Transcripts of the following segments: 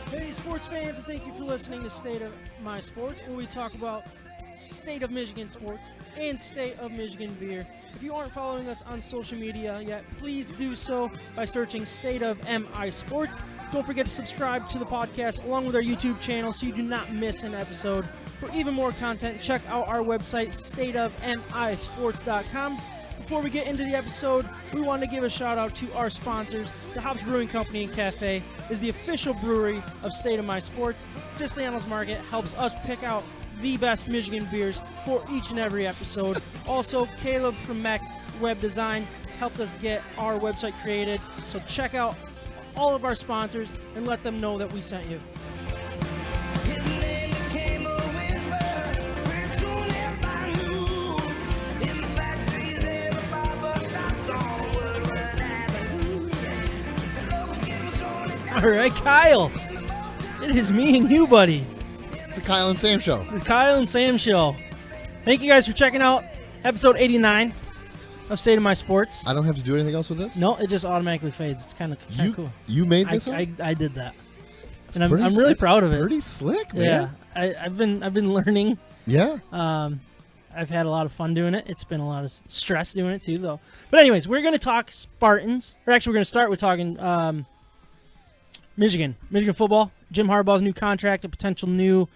Hey, sports fans, and thank you for listening to State of My Sports, where we talk about State of Michigan sports and State of Michigan beer. If you aren't following us on social media yet, please do so by searching State of MI Sports. Don't forget to subscribe to the podcast along with our YouTube channel so you do not miss an episode. For even more content, check out our website, stateofmisports.com. Before we get into the episode, we want to give a shout out to our sponsors. The Hops Brewing Company and Cafe is the official brewery of State of My Sports. Siciliano's Market helps us pick out the best Michigan beers for each and every episode. Also, Caleb from Mac Web Design helped us get our website created. So check out all of our sponsors and let them know that we sent you. All right, Kyle. It is me and you, buddy. It's the Kyle and Sam Show. The Kyle and Sam Show. Thank you guys for checking out episode 89 of State of My Sports. I don't have to do anything else with this? No, it just automatically fades. It's kind of cool. You made this up? I did that. And I'm really proud of it. Pretty slick, man. Yeah. I've been learning. Yeah. I've had a lot of fun doing it. It's been a lot of stress doing it too, though. But anyways, we're going to talk Spartans. Or actually, we're going to start with talking Michigan football. Jim Harbaugh's new contract, a potential new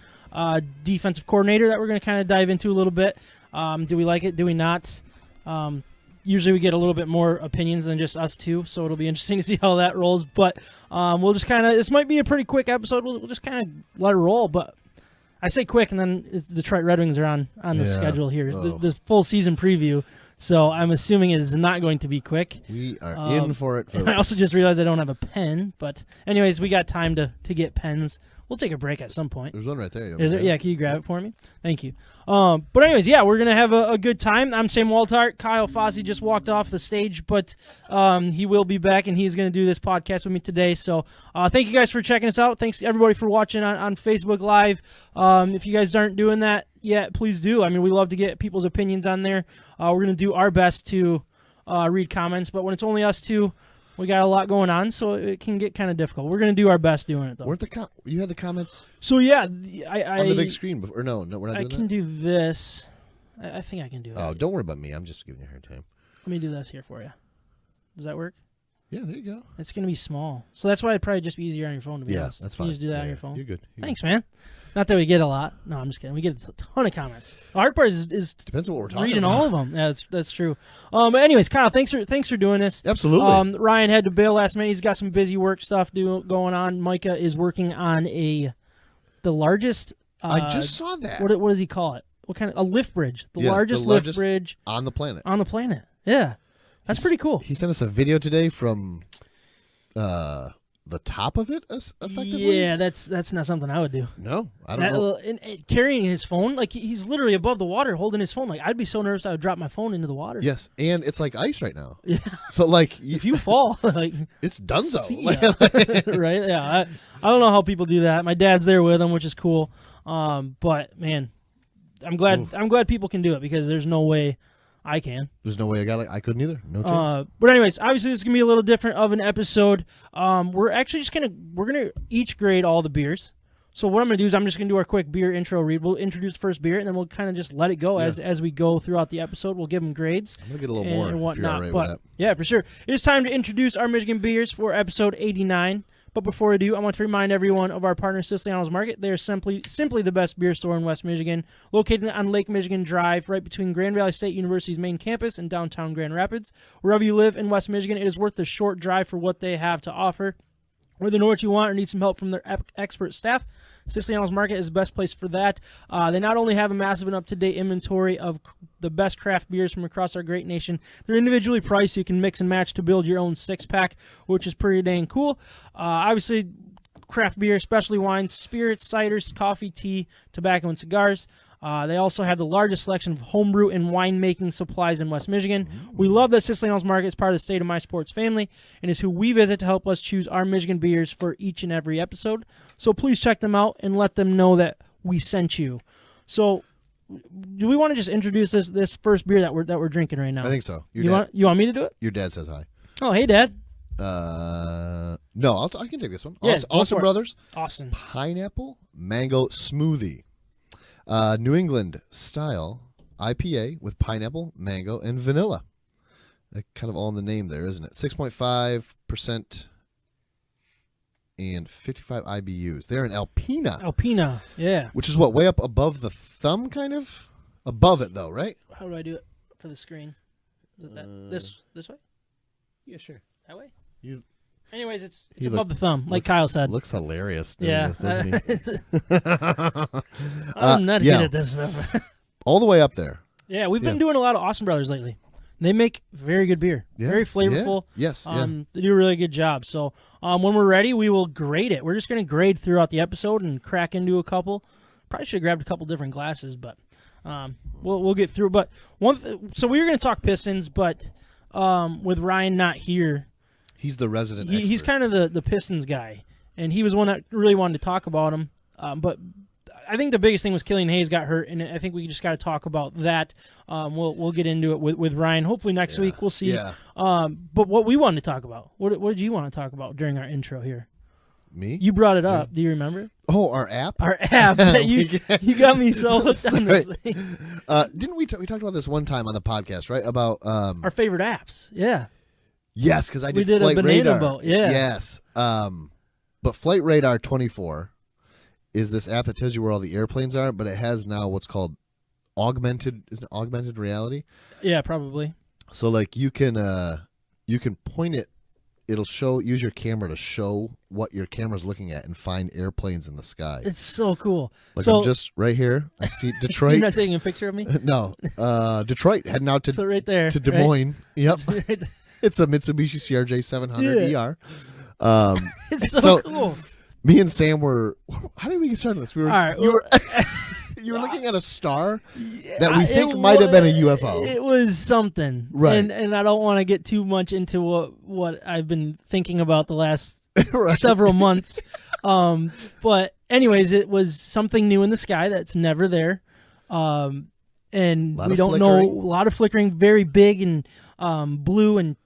defensive coordinator that we're going to kind of dive into a little bit. Do we like it? Do we not? Usually we get a little bit more opinions than just us two, so it'll be interesting to see how that rolls. But we'll just kind of, this might be a pretty quick episode. We'll just kind of let it roll. But I say quick, and then it's Detroit Red Wings are on the schedule here, the full season preview. So I'm assuming it is not going to be quick. We are in for it. I also just realized I don't have a pen. But anyways, we got time to get pens. We'll take a break at some point. There's one right there. Is there? Yeah, can you grab it for me? Thank you. But anyways, yeah, we're going to have a good time. I'm Sam Waltart. Kyle Fossey just walked off the stage, but he will be back, and he's going to do this podcast with me today. So thank you guys for checking us out. Thanks, everybody, for watching on Facebook Live. If you guys aren't doing that yet, please do. I mean, we love to get people's opinions on there. We're going to do our best to read comments, but when it's only us two, we got a lot going on, so it can get kind of difficult. We're going to do our best doing it, though. You had the comments? So, yeah. On the big screen? Or no, we're not doing that? I can do this. I think I can do it. Oh, don't worry about me. I'm just giving you a hard time. Let me do this here for you. Does that work? Yeah, there you go. It's going to be small. So that's why it'd probably just be easier on your phone, to be honest. Yeah, that's fine. You just do that on your phone? You're good. Thanks, man. Not that we get a lot. No, I'm just kidding. We get a ton of comments. The hard part is depends on what we're talking reading about. all of them. Yeah, that's true. But anyways, Kyle, thanks for doing this. Absolutely. Ryan had to bail last minute. He's got some busy work stuff going on. Micah is working on the largest. I just saw that. What does he call it? What kind of a lift bridge? The largest lift bridge on the planet. On the planet. Yeah, that's pretty cool. He sent us a video today from the top of it, effectively. Yeah, that's not something I would do. No, I don't know. And carrying his phone, like he's literally above the water holding his phone. Like I'd be so nervous I would drop my phone into the water. Yes, and it's like ice right now. Yeah. So like if you fall, like it's donezo. Right? Yeah. I don't know how people do that. My dad's there with him, which is cool. But man, I'm glad people can do it because there's no way I can. There's no way I couldn't either. No chance. But anyways, obviously this is gonna be a little different of an episode. We're actually just gonna each grade all the beers. So what I'm gonna do is I'm just gonna do our quick beer intro read. We'll introduce the first beer and then we'll kind of just let it go as we go throughout the episode. We'll give them grades. I'm gonna get a little more and whatnot. If you're all right with that. Yeah, for sure. It is time to introduce our Michigan beers for episode 89. But before I do, I want to remind everyone of our partner, Siciliano's Market. They are simply the best beer store in West Michigan, located on Lake Michigan Drive, right between Grand Valley State University's main campus and downtown Grand Rapids. Wherever you live in West Michigan, it is worth the short drive for what they have to offer. Whether you know what you want or need some help from their expert staff, Siciliano's Market is the best place for that. They not only have a massive and up-to-date inventory of the best craft beers from across our great nation, they're individually priced so you can mix and match to build your own six-pack, which is pretty dang cool. Obviously, craft beer, specialty wines, spirits, ciders, coffee, tea, tobacco, and cigars. They also have the largest selection of homebrew and winemaking supplies in West Michigan. We love that Siciliano's Market is part of the State of My Sports family and is who we visit to help us choose our Michigan beers for each and every episode. So please check them out and let them know that we sent you. So do we want to just introduce this first beer that we're drinking right now? I think so. You want me to do it? Your dad says hi. Oh, hey, Dad. No, I can take this one. Yeah, Austin Brothers. Austin. Pineapple mango smoothie. New England style IPA with pineapple, mango, and vanilla. Kind of all in the name there, isn't it? 6.5% and 55 IBUs. They're in Alpena. Alpena, yeah. Which is what, way up above the thumb, kind of? Above it, though, right? How do I do it for the screen? Is it that this way? Yeah, sure. That way? You. Anyways, it's above the thumb, like Kyle said. Looks hilarious doing Yeah. this, doesn't he? I'm not good at this stuff. All the way up there. Yeah, we've been doing a lot of Austin Brothers lately. They make very good beer. Yeah. Very flavorful. Yeah. Yes. They do a really good job. So when we're ready, we will grade it. We're just going to grade throughout the episode and crack into a couple. Probably should have grabbed a couple different glasses, but we'll get through. But so we were going to talk Pistons, but with Ryan not here, he's the resident expert. He's kind of the Pistons guy, and he was one that really wanted to talk about him. But I think the biggest thing was Killian Hayes got hurt, and I think we just got to talk about that. We'll get into it with Ryan. Hopefully next week we'll see. Yeah. But what we wanted to talk about, what did you want to talk about during our intro here? Me? You brought it up. Do you remember? Oh, our app. Our app. You got me so hooked on this thing. Didn't we talked about this one time on the podcast, right? About our favorite apps. Yeah. Yes, because we did Flight a banana Radar. boat. Yeah. Yes. But Flight Radar 24 is this app that tells you where all the airplanes are, but it has now what's called augmented reality. Yeah, probably. So like you can point it. It'll use your camera to show what your camera's looking at and find airplanes in the sky. It's so cool. Like so, I'm just right here. I see Detroit. You're not taking a picture of me? No. Detroit heading out to so right there, to Des Moines. Right? Yep. Right there. It's a Mitsubishi CRJ 700 ER. It's so cool. Me and Sam were. How did we get started on this? We were. All right, you were looking at a star that we think might have been a UFO. It was something, right? And I don't want to get too much into what I've been thinking about the last right. several months. But anyways, it was something new in the sky that's never there, and we don't know. A lot of flickering, very big and blue and.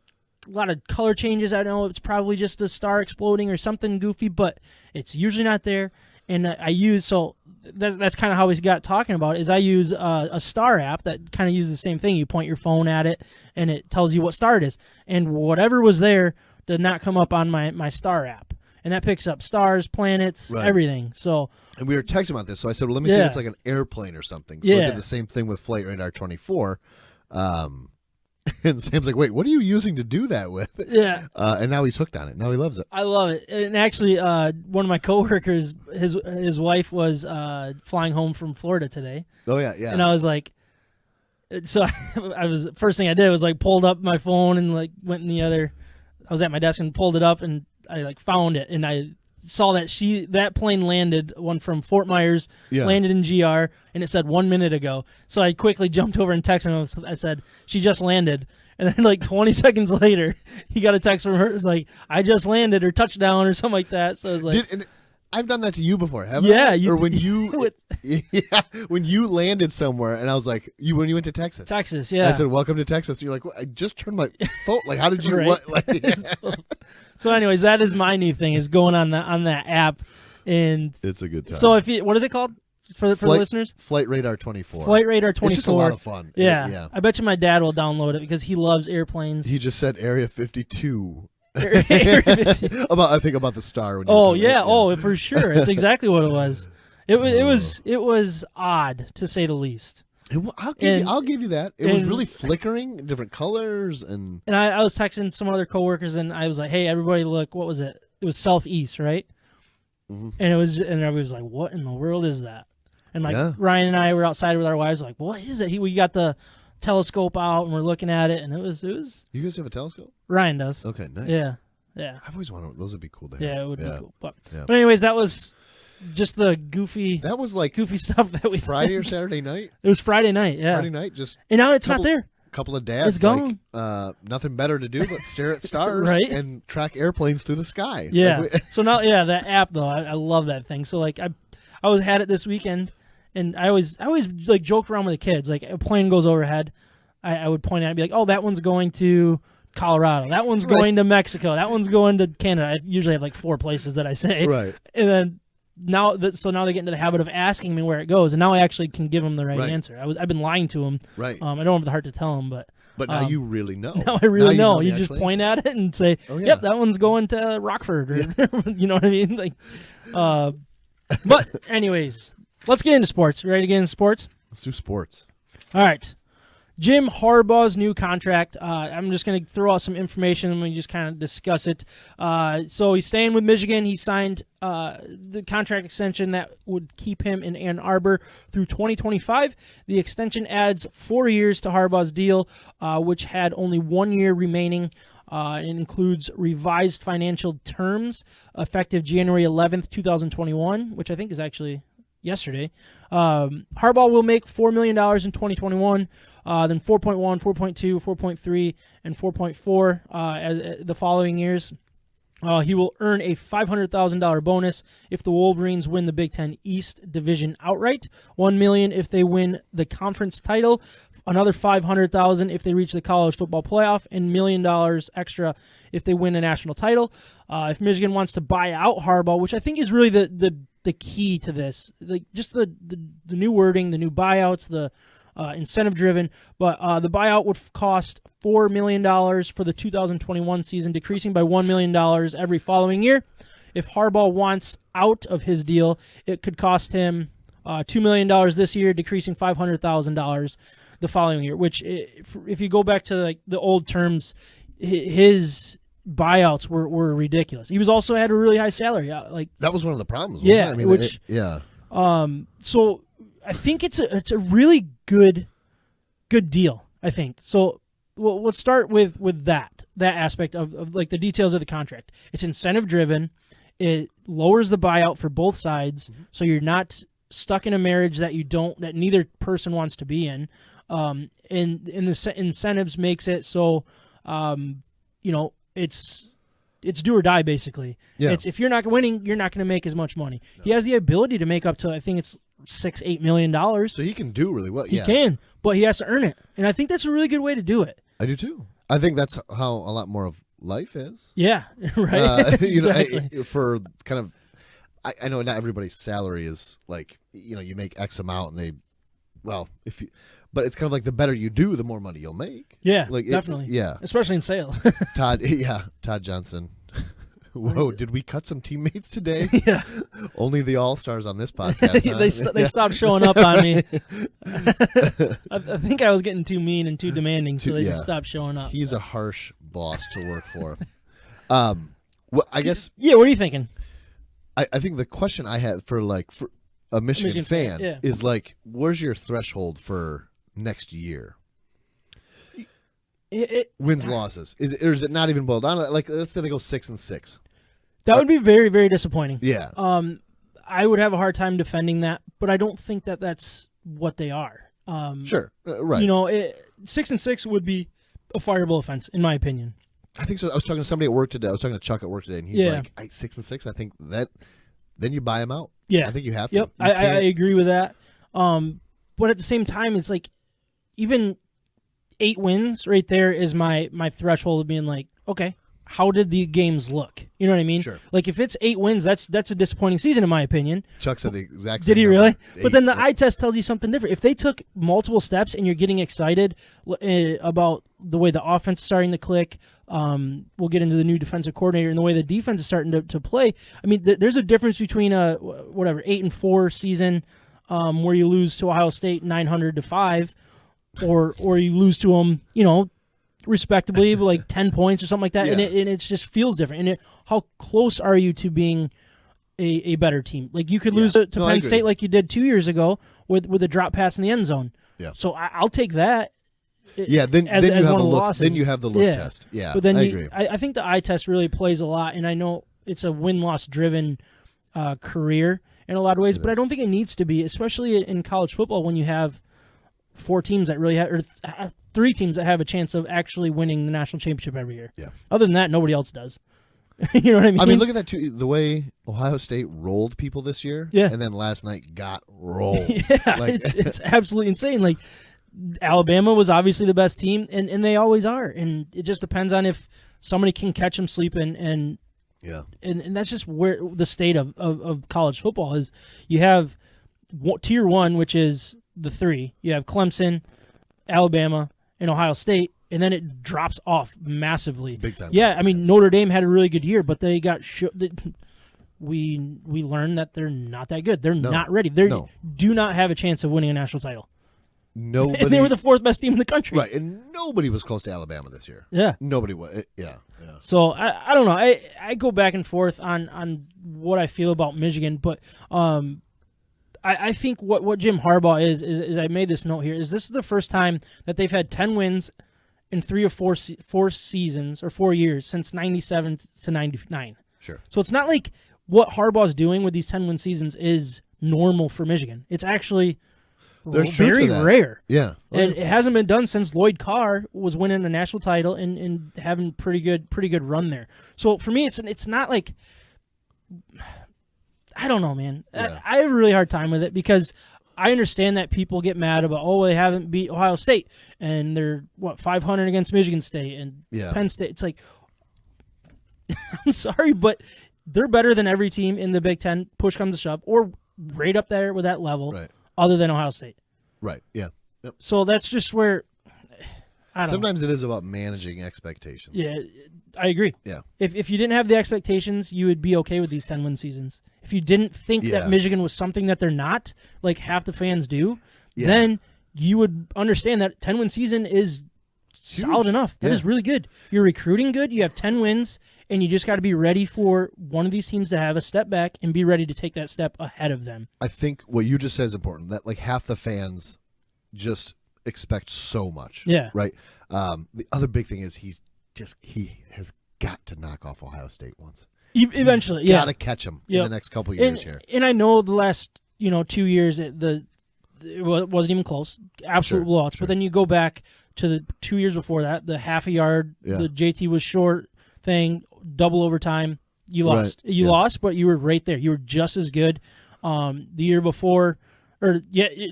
A lot of color changes. I know it's probably just a star exploding or something goofy, but it's usually not there. And that's kind of how we got talking about it, is I use a star app that kind of uses the same thing. You point your phone at it, and it tells you what star it is. And whatever was there did not come up on my star app. And that picks up stars, planets, everything. So, and we were texting about this, so I said, well, let me see if it's like an airplane or something. So I did the same thing with Flight Radar 24. And Sam's like, wait, what are you using to do that with? Yeah. And now he's hooked on it. Now he loves it. I love it. And actually, one of my coworkers, his wife was flying home from Florida today. Oh, yeah, yeah. And I was like, so first thing I did was like pulled up my phone and like went in I was at my desk and pulled it up and I like found it. And I saw that plane landed, one from Fort Myers, landed in GR, and it said 1 minute ago. So I quickly jumped over and texted him. I said, she just landed. And then like 20 seconds later, he got a text from her. It's like, I just landed, or touchdown, or something like that. So I was like... I've done that to you before, haven't I? Yeah. Or when when you landed somewhere, and I was like, when you went to Texas. Texas, yeah. And I said, welcome to Texas. You're like, well, I just turned my phone. Like, how did you, right. what? Like, so anyways, that is my new thing, is going on that app. And it's a good time. So what is it called for the listeners? Flight Radar 24. Flight Radar 24. It's just a lot of fun. Yeah. I bet you my dad will download it because he loves airplanes. He just said Area 52. I think about the star. When for sure. It's exactly what it was. It was odd, to say the least. I'll give you that. It was really flickering, different colors, and I was texting some other coworkers, and I was like, "Hey, everybody, look! What was it? It was southeast, right?" Mm-hmm. And everybody was like, "What in the world is that?" And like Ryan and I were outside with our wives, like, "What is it?" We got the telescope out and we're looking at it, and it was. You guys have a telescope? Ryan does. Okay, nice. Yeah. I've always wanted those. Would be cool to have. Yeah, it would be cool. But anyways, that was just the goofy. That was like goofy stuff that we Friday or Saturday night. It was Friday night. Yeah, Friday night. And now it's not there. Couple of dads. It's gone. Like, nothing better to do but stare at stars right? and track airplanes through the sky. Yeah. So now, that app though, I love that thing. So like I had it this weekend, And I always like joke around with the kids. Like a plane goes overhead, I would point at it and be like, oh, that one's going to Colorado. That one's going to Mexico. That one's going to Canada. I usually have like 4 places that I say. Right. And then now they get into the habit of asking me where it goes, and now I actually can give them the right answer. I've been lying to them. Right. I don't have the heart to tell them, but now you really know. Now I really know. You just answer. point at it and say, "Yep, that one's going to Rockford," or you know what I mean? Like, but anyways, let's get into sports. You ready to get into sports? Let's do sports. All right. Jim Harbaugh's new contract. I'm just going to throw out some information and we just kind of discuss it. So he's staying with Michigan. He signed the contract extension that would keep him in Ann Arbor through 2025. The extension adds 4 years to Harbaugh's deal, which had only 1 year remaining. It includes revised financial terms effective January 11th, 2021, which I think is actually yesterday. Harbaugh will make $4 million in 2021, then 4.1, 4.2, 4.3, and 4.4 as the following years. He will earn a $500,000 bonus if the Wolverines win the Big Ten East Division outright, $1 million if they win the conference title, another $500,000 if they reach the college football playoff, and $1 million extra if they win a national title. If Michigan wants to buy out Harbaugh, which I think is really the key to this, like just the new wording, the new buyouts, the incentive driven, but the buyout would cost $4 million for the 2021 season, decreasing by $1 million every following year. If Harbaugh wants out of his deal, it could cost him $2 million this year, decreasing $500,000 the following year, which if you go back to like the old terms, his buyouts were ridiculous. He was also had a really high salary. Like that was one of the problems. Wasn't it? I mean, So I think it's a really good deal. I think so. Well, let's start with that aspect of like the details of the contract. It's incentive driven. It lowers the buyout for both sides, so you're not stuck in a marriage that neither person wants to be in. And the incentives makes it so, it's do or die basically. Yeah. It's if you're not winning, you're not going to make as much money. No. He has the ability to make up to I think it's $6-8 million. So he can do really well. He can, but he has to earn it, and I think that's a really good way to do it. I do too. I think that's how a lot more of life is. Yeah, right. Exactly. For kind of, I know not everybody's salary is like you make X amount, and but it's kind of like the better you do, the more money you'll make. Yeah, definitely. Especially in sales. Todd Johnson. Whoa, did we cut some teammates today? Yeah. Only the all-stars on this podcast. Huh? They stopped showing up on me. I think I was getting too mean and too demanding, so they just stopped showing up. He's a harsh boss to work for. Well, I guess. Yeah, what are you thinking? I think the question I had for a Michigan fan is like, where's your threshold for next year? Wins, losses. Or is it not even boiled down? Like, let's say they go 6-6. That would be very, very disappointing. Yeah. I would have a hard time defending that, but I don't think that that's what they are. Sure. Right. 6-6 would be a fireable offense, in my opinion. I think so. I was talking to somebody at work today. I was talking to Chuck at work today, and he's like, 6-6. I think that then you buy him out. Yeah. I think you have to. Yep. I agree with that. But at the same time, it's like even 8 wins right there is my threshold of being like, okay, how did the games look? You know what I mean? Sure. Like if it's 8 wins, that's a disappointing season in my opinion. Chuck said the exact same. Did he really? 8, but then the eye test tells you something different. If they took multiple steps and you're getting excited about the way the offense is starting to click, we'll get into the new defensive coordinator and the way the defense is starting to play. I mean, there's a difference between a 8-4 season where you lose to Ohio State 900-5. Or you lose to them, respectably, like 10 points or something like that, and it just feels different. And how close are you to being a better team? Like you could lose to Penn State like you did 2 years ago with a drop pass in the end zone. Yeah. So I'll take that. Yeah. Then you have the look. Then you have the look test. Yeah. But then I agree. I think the eye test really plays a lot, and I know it's a win-loss driven career in a lot of ways, but I don't think it needs to be, especially in college football when you have 4 teams that really have, or 3 teams that have a chance of actually winning the national championship every year. Yeah. Other than that, nobody else does. You know what I mean? I mean, look at that too. The way Ohio State rolled people this year, Yeah. and then last night got rolled. Yeah, Like, it's absolutely insane. Like Alabama was obviously the best team, and they always are. And it just depends on if somebody can catch them sleeping, and that's just where the state of college football is. You have tier 1, which is the 3. You have Clemson, Alabama, and Ohio State, and then it drops off massively. Big time. Yeah, I mean, Notre Dame had a really good year, but they got we learned that they're not that good. They're not ready. They do not have a chance of winning a national title. Nobody. And they were the 4th best team in the country. Right, and nobody was close to Alabama this year. Yeah. Nobody was. Yeah. So I don't know. I go back and forth on what I feel about Michigan, but I think what Jim Harbaugh is I made this note here, is this is the first time that they've had 10 wins in 3 or 4 seasons or 4 years since 97 to 99. Sure. So it's not like what Harbaugh's doing with these 10-win seasons is normal for Michigan. It's actually very rare. Yeah. And it hasn't been done since Lloyd Carr was winning a national title and having pretty good run there. So for me, it's not like, I don't know, man. Yeah. I have a really hard time with it because I understand that people get mad about, they haven't beat Ohio State and they're 500 against Michigan State and Penn State. It's like, I'm sorry, but they're better than every team in the Big Ten. Push comes to shove, or right up there with that level. Right. Other than Ohio State. Right, yeah. Yep. So that's just where, I don't know. Sometimes it is about managing expectations. Yeah, I agree. Yeah. If you didn't have the expectations, you would be okay with these 10-win seasons. If you didn't think that Michigan was something that they're not, like half the fans do, then you would understand that 10-win season is solid enough. That is really good. You're recruiting good. You have 10 wins, and you just got to be ready for one of these teams to have a step back and be ready to take that step ahead of them. I think what you just said is important, that like half the fans just expect so much. Yeah. Right? The other big thing is he has got to knock off Ohio State once. Eventually, got to catch him in the next couple of years here. And I know the last 2 years it wasn't even close. Absolute blowouts. But then you go back to the 2 years before that, the half a yard, the JT was short thing, double overtime. You lost. Right. You lost, but you were right there. You were just as good. The year before, the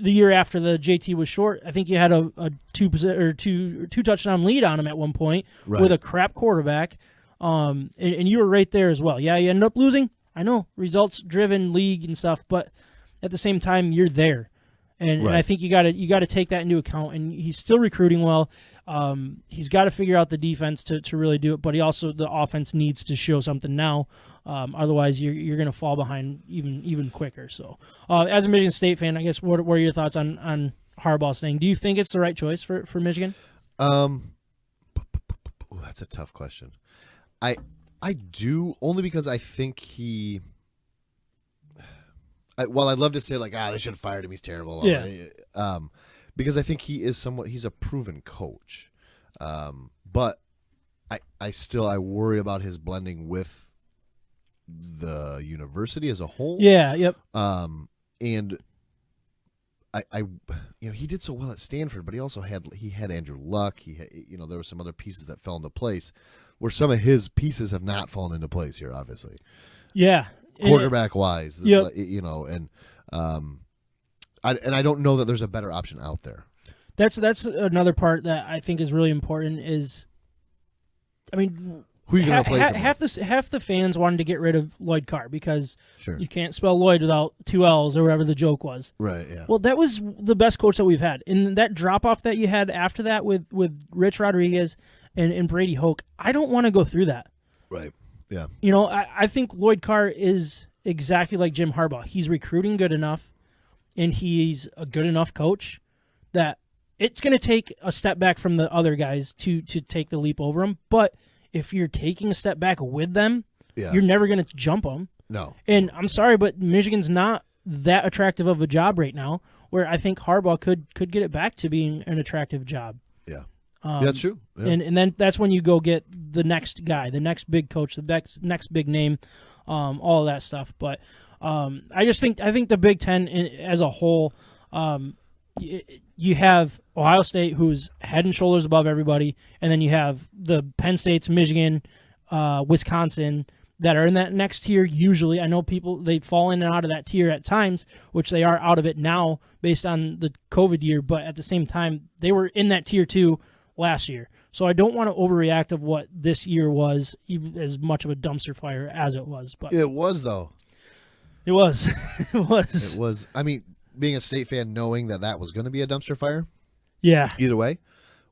year after the JT was short, I think you had a two touchdown lead on him at one point with a crap quarterback. And you were right there as well. Yeah, you ended up losing. I know, results-driven league and stuff, but at the same time, you're there. And I think you got to take that into account. And he's still recruiting well. He's got to figure out the defense to really do it. But the offense needs to show something now. Otherwise, you're going to fall behind even quicker. So, as a Michigan State fan, I guess what are your thoughts on Harbaugh's thing? Do you think it's the right choice for Michigan? That's a tough question. I do, only because I think while I'd love to say they should have fired him, he's terrible. Yeah. Because I think he's a proven coach. But I worry about his blending with the university as a whole. Yeah. Yep. And he did so well at Stanford, but he also had Andrew Luck. There were some other pieces that fell into place, where some of his pieces have not fallen into place here, obviously. Yeah. Quarterback wise, yep. I don't know that there's a better option out there. That's another part that I think is really important. Is, I mean, who are you going to replace him? Half the fans wanted to get rid of Lloyd Carr because you can't spell Lloyd without 2 L's or whatever the joke was. Right. Yeah. Well, that was the best coach that we've had, and that drop off that you had after that with Rich Rodriguez and Brady Hoke, I don't want to go through that. Right. Yeah. I think Lloyd Carr is exactly like Jim Harbaugh. He's recruiting good enough, and he's a good enough coach that it's going to take a step back from the other guys to take the leap over him. But if you're taking a step back with them, you're never going to jump them. No. And I'm sorry, but Michigan's not that attractive of a job right now, where I think Harbaugh could get it back to being an attractive job. Yeah. That's true. Yeah. And then that's when you go get the next guy, the next big coach, the next big name, all of that stuff. But I think the Big Ten as a whole, you have Ohio State, who's head and shoulders above everybody, and then you have the Penn States, Michigan, Wisconsin that are in that next tier. Usually, I know people, they fall in and out of that tier at times, which they are out of it now based on the COVID year, but at the same time, they were in that tier 2 last year. So I don't want to overreact of what this year was, even as much of a dumpster fire as it was. But It was, though. it was. It was. It was. I mean, being a State fan, knowing that was going to be a dumpster fire, Yeah. either way,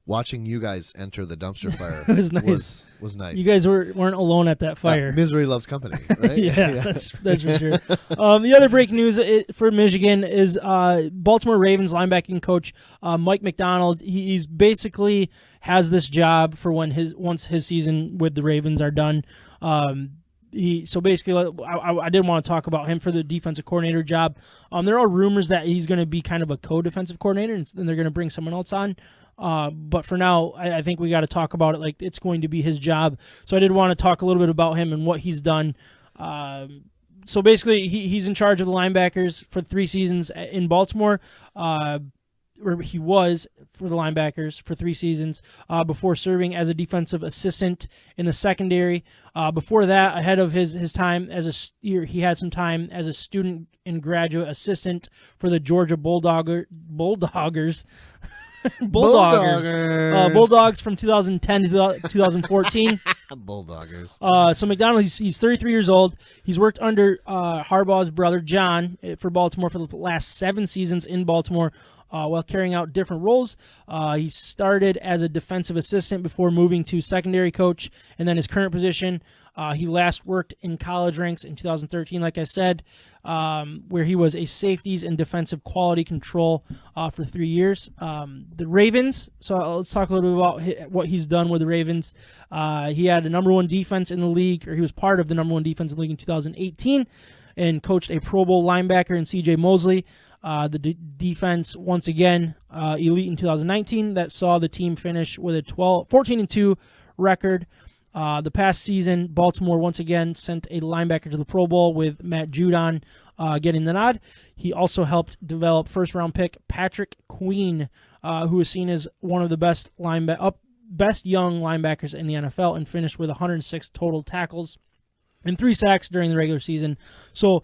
watching you guys enter the dumpster fire It was nice. was nice. You guys weren't alone at that fire. Misery loves company, right? Yeah, that's for sure. The other breaking news for Michigan is Baltimore Ravens linebacking coach Mike McDonald. He's basically has this job for once his season with the Ravens are done. So basically, I did want to talk about him for the defensive coordinator job. There are rumors that he's going to be kind of a co-defensive coordinator, and they're going to bring someone else on. But for now, I think we got to talk about it like it's going to be his job. So I did want to talk a little bit about him and what he's done. So basically, he's in charge of the linebackers for 3 seasons in Baltimore. Or he was for the linebackers for 3 seasons before serving as a defensive assistant in the secondary. Before that, ahead of his time as he had some time as a student and graduate assistant for the Georgia Bulldoggers. Bulldogs from 2010 to 2014. Bulldoggers. So McDonald, he's 33 years old. He's worked under Harbaugh's brother John for Baltimore for the last 7 seasons in Baltimore while carrying out different roles. He started as a defensive assistant before moving to secondary coach, and then his current position. He last worked in college ranks in 2013, like I said, where he was a safeties and defensive quality control for 3 years. The Ravens, so let's talk a little bit about what he's done with the Ravens. He had a number 1 defense in the league, or he was part of the number 1 defense in the league in 2018, and coached a Pro Bowl linebacker in C.J. Mosley. The defense, once again, elite in 2019, that saw the team finish with a 14-2 record. The past season, Baltimore once again sent a linebacker to the Pro Bowl with Matt Judon getting the nod. He also helped develop first-round pick Patrick Queen, who is seen as one of the best young linebackers in the NFL, and finished with 106 total tackles and 3 sacks during the regular season. So,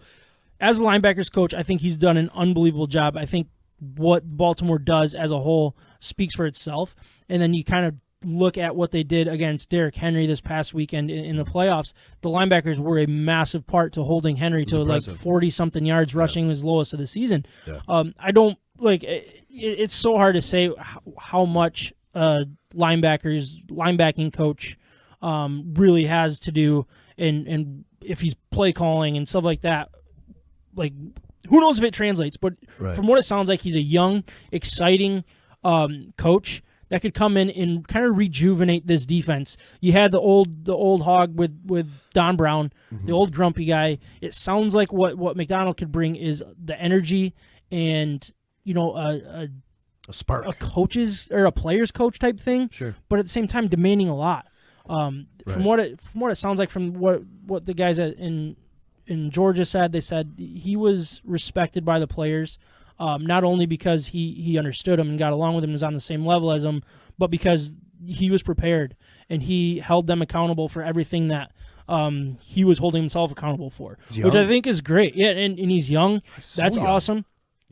as a linebackers coach, I think he's done an unbelievable job. I think what Baltimore does as a whole speaks for itself. And then you kind of look at what they did against Derrick Henry this past weekend in the playoffs. The linebackers were a massive part to holding Henry to impressive. Like 40-something yards, rushing his lowest of the season. Yeah. I don't like. It's so hard to say how much linebacking coach really has to do, and if he's play calling and stuff like that. Like, who knows if it translates, but from what it sounds like, he's a young, exciting coach that could come in and kind of rejuvenate this defense. You had the old hog with Don Brown, the old grumpy guy. It sounds like what McDonald could bring is the energy and, a spark, a coach's or a player's coach type thing. Sure. But at the same time, demanding a lot. From what it sounds like, from what the guys in Georgia said, they said he was respected by the players, not only because he understood them and got along with them and was on the same level as them, but because he was prepared and he held them accountable for everything that he was holding himself accountable for, which I think is great. Yeah, and he's young. That's young. Awesome.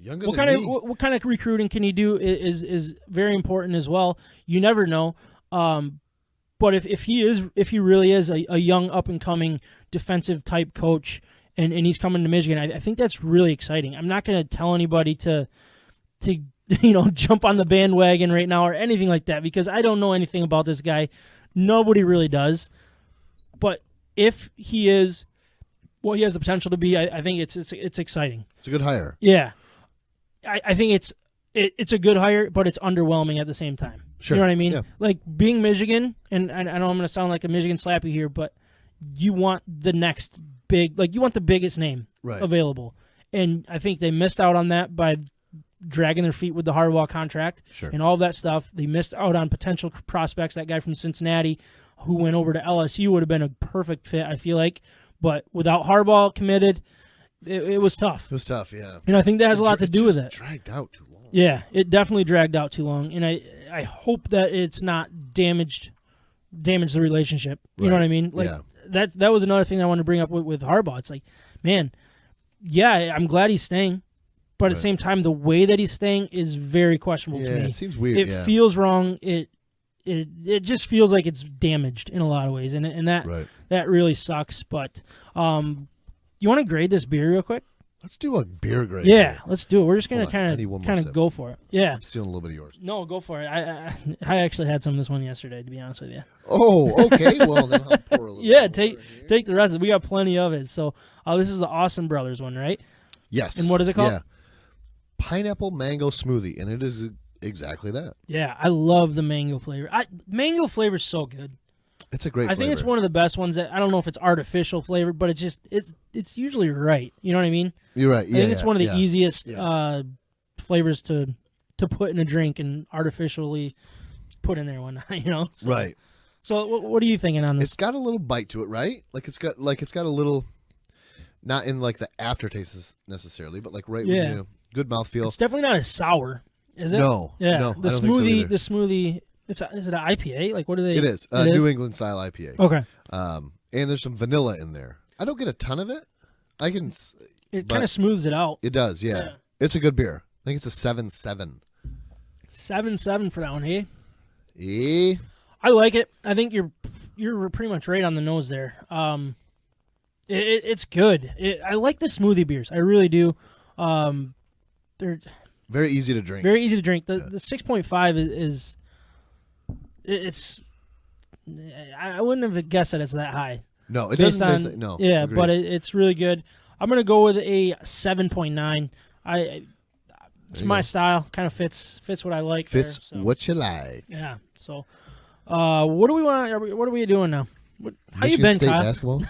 Younger what than kind me. of what kind of recruiting can he do is very important as well. You never know. But if he really is a young up and coming defensive type coach and he's coming to Michigan, I think that's really exciting. I'm not going to tell anybody to jump on the bandwagon right now or anything like that, because I don't know anything about this guy. Nobody really does. But if he is what he has the potential to be, I think it's exciting. It's a good hire. Yeah, I think it's a good hire, but it's underwhelming at the same time. Sure. You know what I mean? Yeah. Like, being Michigan, and I know I'm going to sound like a Michigan slappy here, but you want the next you want the biggest name available. And I think they missed out on that by dragging their feet with the Harbaugh contract and all that stuff. They missed out on potential prospects. That guy from Cincinnati who went over to LSU would have been a perfect fit, I feel like. But without Harbaugh committed, it was tough. It was tough, yeah. And I think that has a lot to do with it. It dragged out too long. Yeah, it definitely dragged out too long. And I hope that it's not damaged damage the relationship. You know Right. what I mean? Like Yeah. that was another thing I wanted to bring up with Harbaugh. It's like, man, yeah, I'm glad he's staying, but at the Right. same time, the way that he's staying is very questionable to Yeah, me. it seems weird. It yeah. feels wrong. It just feels like it's damaged in a lot of ways, and that Right. that really sucks. But you want to grade this beer real quick? Let's do a beer grade. Yeah, here. let's do it. We're just gonna Hold on, I need one more kind of sip. go for it. Yeah, I'm stealing a little bit of yours. no, go for it. I actually had some of this one yesterday, to be honest with you. Oh, okay. Well, then I'll pour a little. Yeah, more take here. the rest of it. We got plenty of it. So this is the Austin Brothers one, right? Yes. And what is it called? Yeah. Pineapple mango smoothie, and it is exactly that. Yeah, I love the mango flavor. Mango flavor is so good. It's a great I flavor. think it's one of the best ones that I don't know if it's artificial flavor, but it's usually right. You know what I mean? You're right. Yeah, I think it's one of the yeah. easiest flavors to put in a drink and artificially put in there one. You know? So, Right. So what are you thinking on this? It's got a little bite to it, right? Like it's got a little, not in like the aftertaste necessarily, but like right when Yeah. you good mouthfeel. It's definitely not as sour, is it? No. Yeah. No. The I don't think so smoothie. either. The smoothie. Is it an IPA? Like what are they? It is It is? New England style IPA. Okay. And there's some vanilla in there. I don't get a ton of it. I can. It but kind of smooths it out. It does. Yeah. Yeah. It's a good beer. I think it's a 7.7. 7.7 for that one, hey? Eh? I like it. I think you're pretty much right on the nose there. It's good. I like the smoothie beers. I really do. They're Very easy to drink. very easy to drink. The 6.5 is it's. I wouldn't have guessed that it's that high. No, it based doesn't. on No. yeah, agreed. but it's really good. I'm gonna go with a 7.9. It's you my go. style. Kind of fits what I like. Fits there, so. what you like. Yeah. So, what do we want? What are we doing now? How Michigan you been, State Kyle? basketball.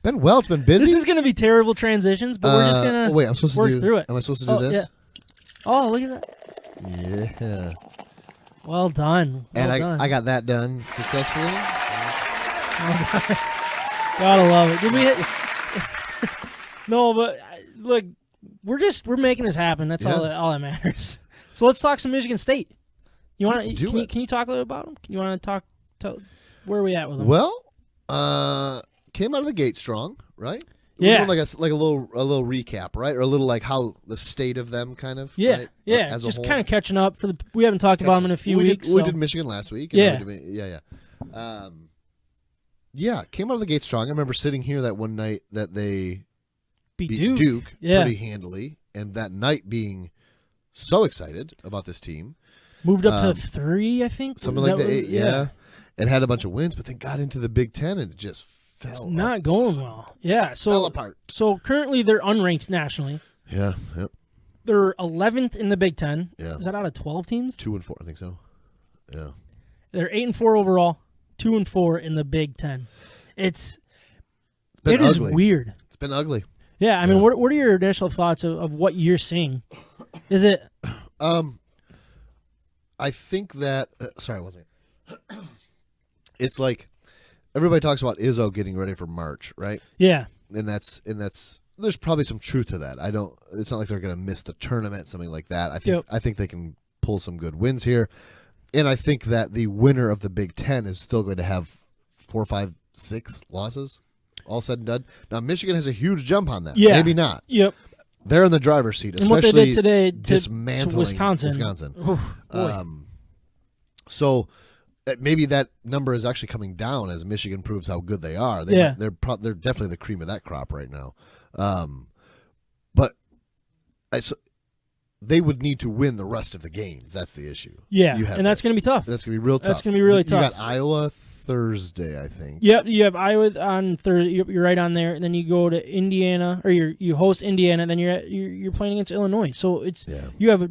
Been well. It's been busy. This is going to be terrible transitions, but we're just going to wait, I'm supposed work to do. through it. Am I supposed to do this? Yeah. Oh, look at that. Yeah. Well done. Well And done. I got that done successfully. Gotta love it. Did we hit? No, but look, we're making this happen. That's Yeah. all that matters. So let's talk some Michigan State. You want Let's to? do Can you, it. can you talk a little about them? You want to talk? Where are we at with them? Well, came out of the gate strong, right? Yeah. We're doing like a little recap, right? Or a little like how the state of them kind of. Yeah, right? yeah. As a Just whole. kind of catching up for the. We haven't talked about them in a few weeks. We so- did Michigan last week. and Yeah. now we did- yeah. Yeah, came out of the gate strong. I remember sitting here that one night that they beat beat Duke. Yeah. pretty handily, and that night being so excited about this team, Moved up to 3, I think. something Was like that that. what- Yeah, and had a bunch of wins, but then got into the Big Ten and it just fell Not going well. Yeah. fell So apart. so currently they're unranked nationally. Yeah, yep. They're 11th in the Big Ten. Yeah. Is that out of 12 teams? 2-4, I think so. Yeah, They're 8-4 overall, 2-4 in the Big Ten. It been is ugly. weird. It's been ugly. Yeah, I mean, Yeah. what are your initial thoughts of what you're seeing? Is it? I think that sorry, one second. It's like everybody talks about Izzo getting ready for March, right? Yeah, And that's there's probably some truth to that. It's not like they're going to miss the tournament, something like that. I think they can pull some good wins here. And I think that the winner of the Big Ten is still going to have 4, 5, 6 losses, all said and done. Now Michigan has a huge jump on that. Yeah. Maybe not. Yep. They're in the driver's seat, And what they especially did today to dismantling Wisconsin. Oh, boy. So maybe that number is actually coming down as Michigan proves how good they are. Yeah. They're definitely the cream of that crop right now. But they would need to win the rest of the games. That's the issue. Yeah, You have and that's that. going to be tough. That's going to be real tough. That's gonna be really tough. You got Iowa Thursday, I think. Yep, you have Iowa on Thursday. You're right on there. And then you go to Indiana, or you host Indiana. Then you're playing against Illinois. So Yeah. you have a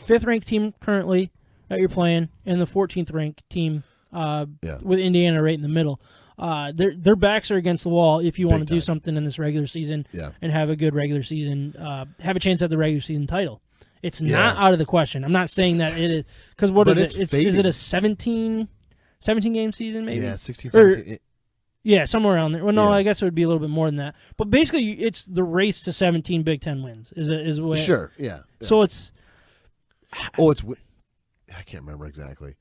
5th ranked team currently that you're playing, and the 14th ranked team with Indiana right in the middle. Their backs are against the wall if you want to Big do time. something in this regular season Yeah. and have a good regular season, have a chance at the regular season title. It's Yeah. not out of the question. I'm not saying that it is, because what But is it's it? Is fading. it a 17 game season maybe? Yeah, 16, Or- 17. Yeah, somewhere around there. Well, no, Yeah. I guess it would be a little bit more than that. But basically, it's the race to 17 Big Ten wins. Is what? Sure, yeah. So it's Oh, I can't remember exactly.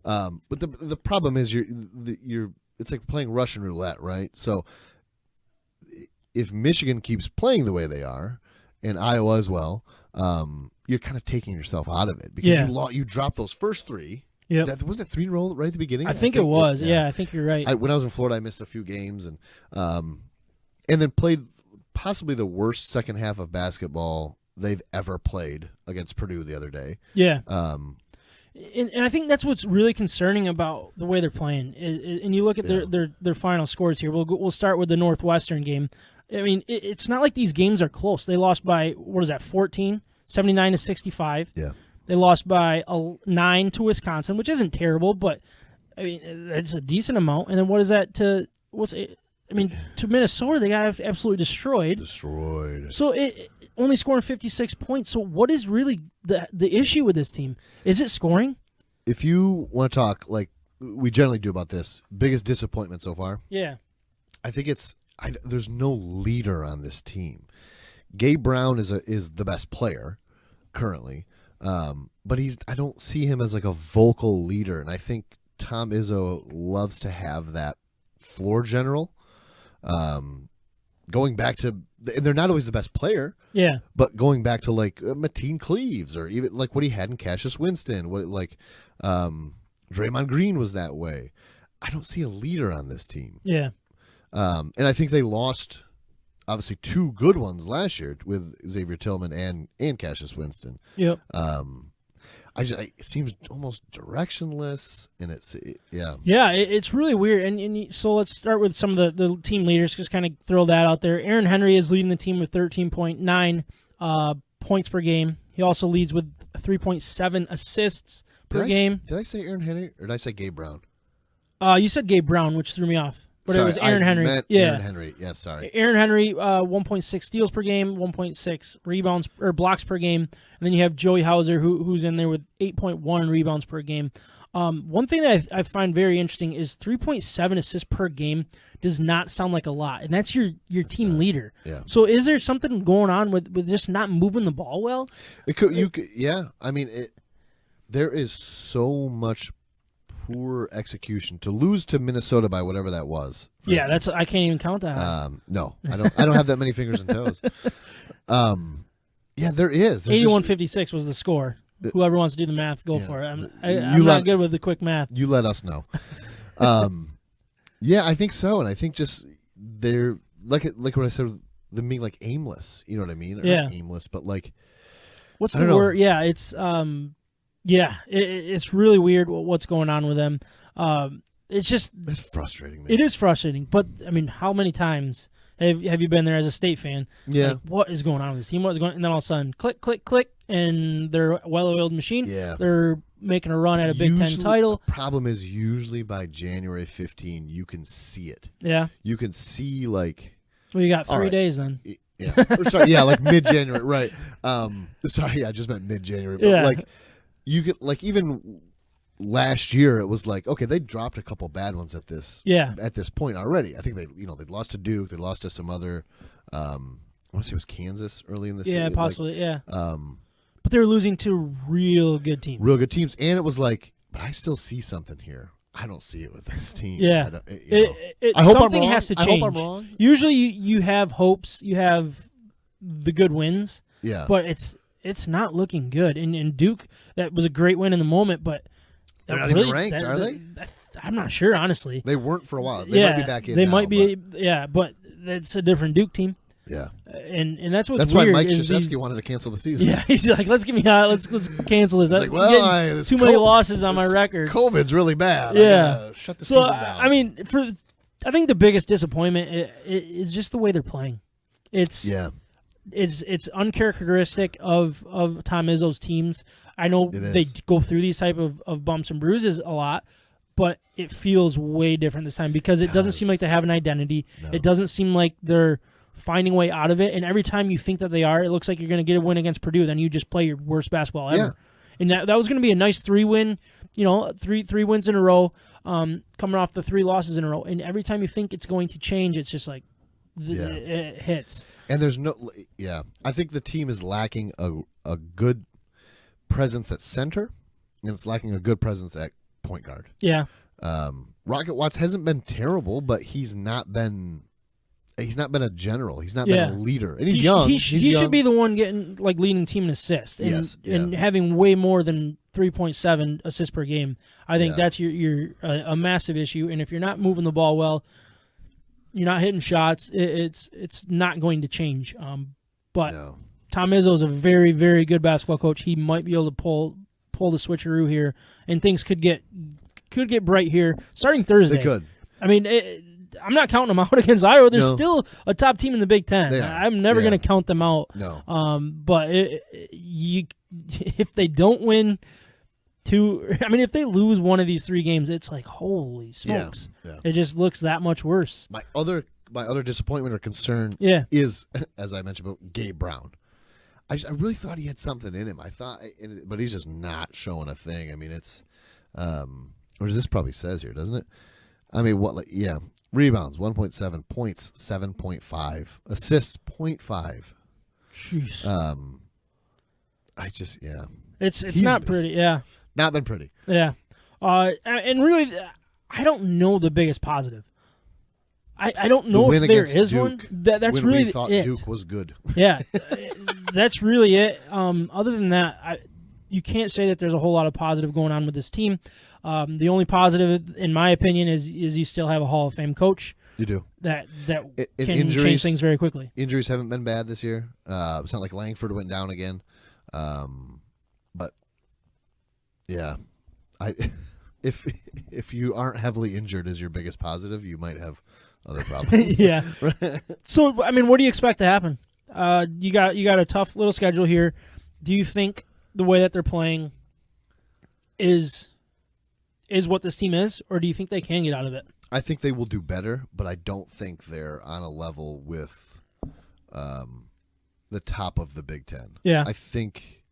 But the problem is you're it's like playing Russian roulette, right? So if Michigan keeps playing the way they are, and Iowa as well, you're kind of taking yourself out of it because you dropped those first three. Yeah, wasn't it 3 in a row right at the beginning? I think it was. Yeah, I think you're right. When I was in Florida, I missed a few games and then played possibly the worst second half of basketball they've ever played against Purdue the other day. Yeah. And I think that's what's really concerning about the way they're playing. And you look at their final scores here. We'll start with the Northwestern game. I mean, it's not like these games are close. They lost by 14, 79-65. Yeah. They lost by 9 to Wisconsin, which isn't terrible, but I mean it's a decent amount. And then what is that to Minnesota? They got absolutely destroyed. So it only scoring 56 points. So what is really the issue with this team? Is it scoring? If you want to talk like we generally do about this, biggest disappointment so far? Yeah. I think there's no leader on this team. Gabe Brown is the best player currently, but I don't see him as like a vocal leader, and I think Tom Izzo loves to have that floor general. Going back to, and they're not always the best player. Yeah. But going back to like Mateen Cleaves or even like what he had in Cassius Winston, Draymond Green was that way. I don't see a leader on this team. Yeah. And I think they lost obviously 2 good ones last year with Xavier Tillman and Cassius Winston. Yep. It seems almost directionless, and it's it's really weird. So let's start with some of the team leaders. Just kind of throw that out there. Aaron Henry is leading the team with 13.9 points per game. He also leads with 3.7 assists per game. Did I say Aaron Henry or did I say Gabe Brown? You said Gabe Brown, which threw me off. But it was Aaron Henry. Aaron Henry. Yeah, sorry. Aaron Henry, 1.6 steals per game, 1.6 rebounds or blocks per game, and then you have Joey Hauser, who's in there with 8.1 rebounds per game. One thing that I find very interesting is 3.7 assists per game does not sound like a lot, and that's your team leader. Yeah. So is there something going on with just not moving the ball well? Yeah. I mean, there is so much poor execution to lose to Minnesota by whatever that was. Yeah, I can't even count that. No, I don't have that many fingers and toes. Yeah, there is. 81-56 was the score. Whoever wants to do the math, go for it. I'm not good with the quick math. You let us know. Yeah, I think so, and I think just they're like what I said, them being like aimless. You know what I mean? They're not aimless, but like what's the word? Yeah, it's it's really weird what's going on with them. It's frustrating. Man. It is frustrating, but I mean, how many times have you been there as a State fan? Yeah. Like, what is going on with this team? What's going? And then all of a sudden, click, click, click, and they're a well-oiled machine. Yeah. They're making a run at a Big Ten title. The problem is usually by January 15, you can see it. Yeah. You can see like. Well, you got 3 days then. Yeah. Like mid-January, right? I just meant mid-January. But like. You get like even last year it was like okay they dropped a couple bad ones at this point already. I think they lost to Duke, they lost to some other I want to say it was Kansas early in the season. Yeah, possibly. But they were losing to real good teams, and it was like but I still see something here. I don't see it with this team. Yeah, I hope something I'm wrong. has to change. I hope I'm wrong. Usually you have hopes, you have the good wins. Yeah, but it's not looking good. And Duke, that was a great win in the moment, but they're not even ranked, are they? I'm not sure, honestly. They weren't for a while. They might be back in. They now, might be, but that's a different Duke team. Yeah, and that's what's that's weird. why Mike Krzyzewski wanted to cancel the season. Yeah, he's like, let's get me out. Let's cancel this. He's like, too many losses on my record. COVID's really bad. Yeah, shut the season down. I mean, I think the biggest disappointment is just the way they're playing. It's uncharacteristic of Tom Izzo's teams. I know they go through these type of bumps and bruises a lot, but it feels way different this time because it doesn't seem like they have an identity. No. It doesn't seem like they're finding a way out of it. And every time you think that they are, it looks like you're going to get a win against Purdue. Then you just play your worst basketball ever. Yeah. And that was going to be a nice 3-win, three wins in a row, coming off the 3 losses in a row. And every time you think it's going to change, it's just like it hits. And there's I think the team is lacking a good presence at center, and it's lacking a good presence at point guard. Yeah. Rocket Watts hasn't been terrible, but he's not been a general. He's not been a leader, and he's young. He should be the one getting leading team in assists and having way more than 3.7 assists per game. I think that's your a massive issue. And if you're not moving the ball well, you're not hitting shots. It's not going to change. But Tom Izzo is a very, very good basketball coach. He might be able to pull the switcheroo here, and things could get bright here starting Thursday. They could. I mean, I'm not counting them out against Iowa. They're still a top team in the Big Ten. I'm never going to count them out. No. But if they don't win if they lose one of these 3 games, it's like, holy smokes. Yeah. It just looks that much worse. My other disappointment or concern is, as I mentioned, about Gabe Brown. I really thought he had something in him. But he's just not showing a thing. I mean, it's, or this probably says here, doesn't it? I mean, rebounds 1.7, points 7.5, assists 0.5. Jeez. It's not pretty. Yeah. Not been pretty. Yeah. And really, I don't know the biggest positive. I don't know if there is Duke, one. That's when really we thought it. Duke was good. Yeah, that's really it. Other than that, you can't say that there's a whole lot of positive going on with this team. The only positive, in my opinion, is you still have a Hall of Fame coach. You do. That can change things very quickly. Injuries haven't been bad this year. It's not like Langford went down again. But yeah, if you aren't heavily injured as your biggest positive, you might have other problems. Yeah. So, I mean, what do you expect to happen? You got a tough little schedule here. Do you think the way that they're playing is what this team is, or do you think they can get out of it? I think they will do better, but I don't think they're on a level with the top of the Big Ten. Yeah. I think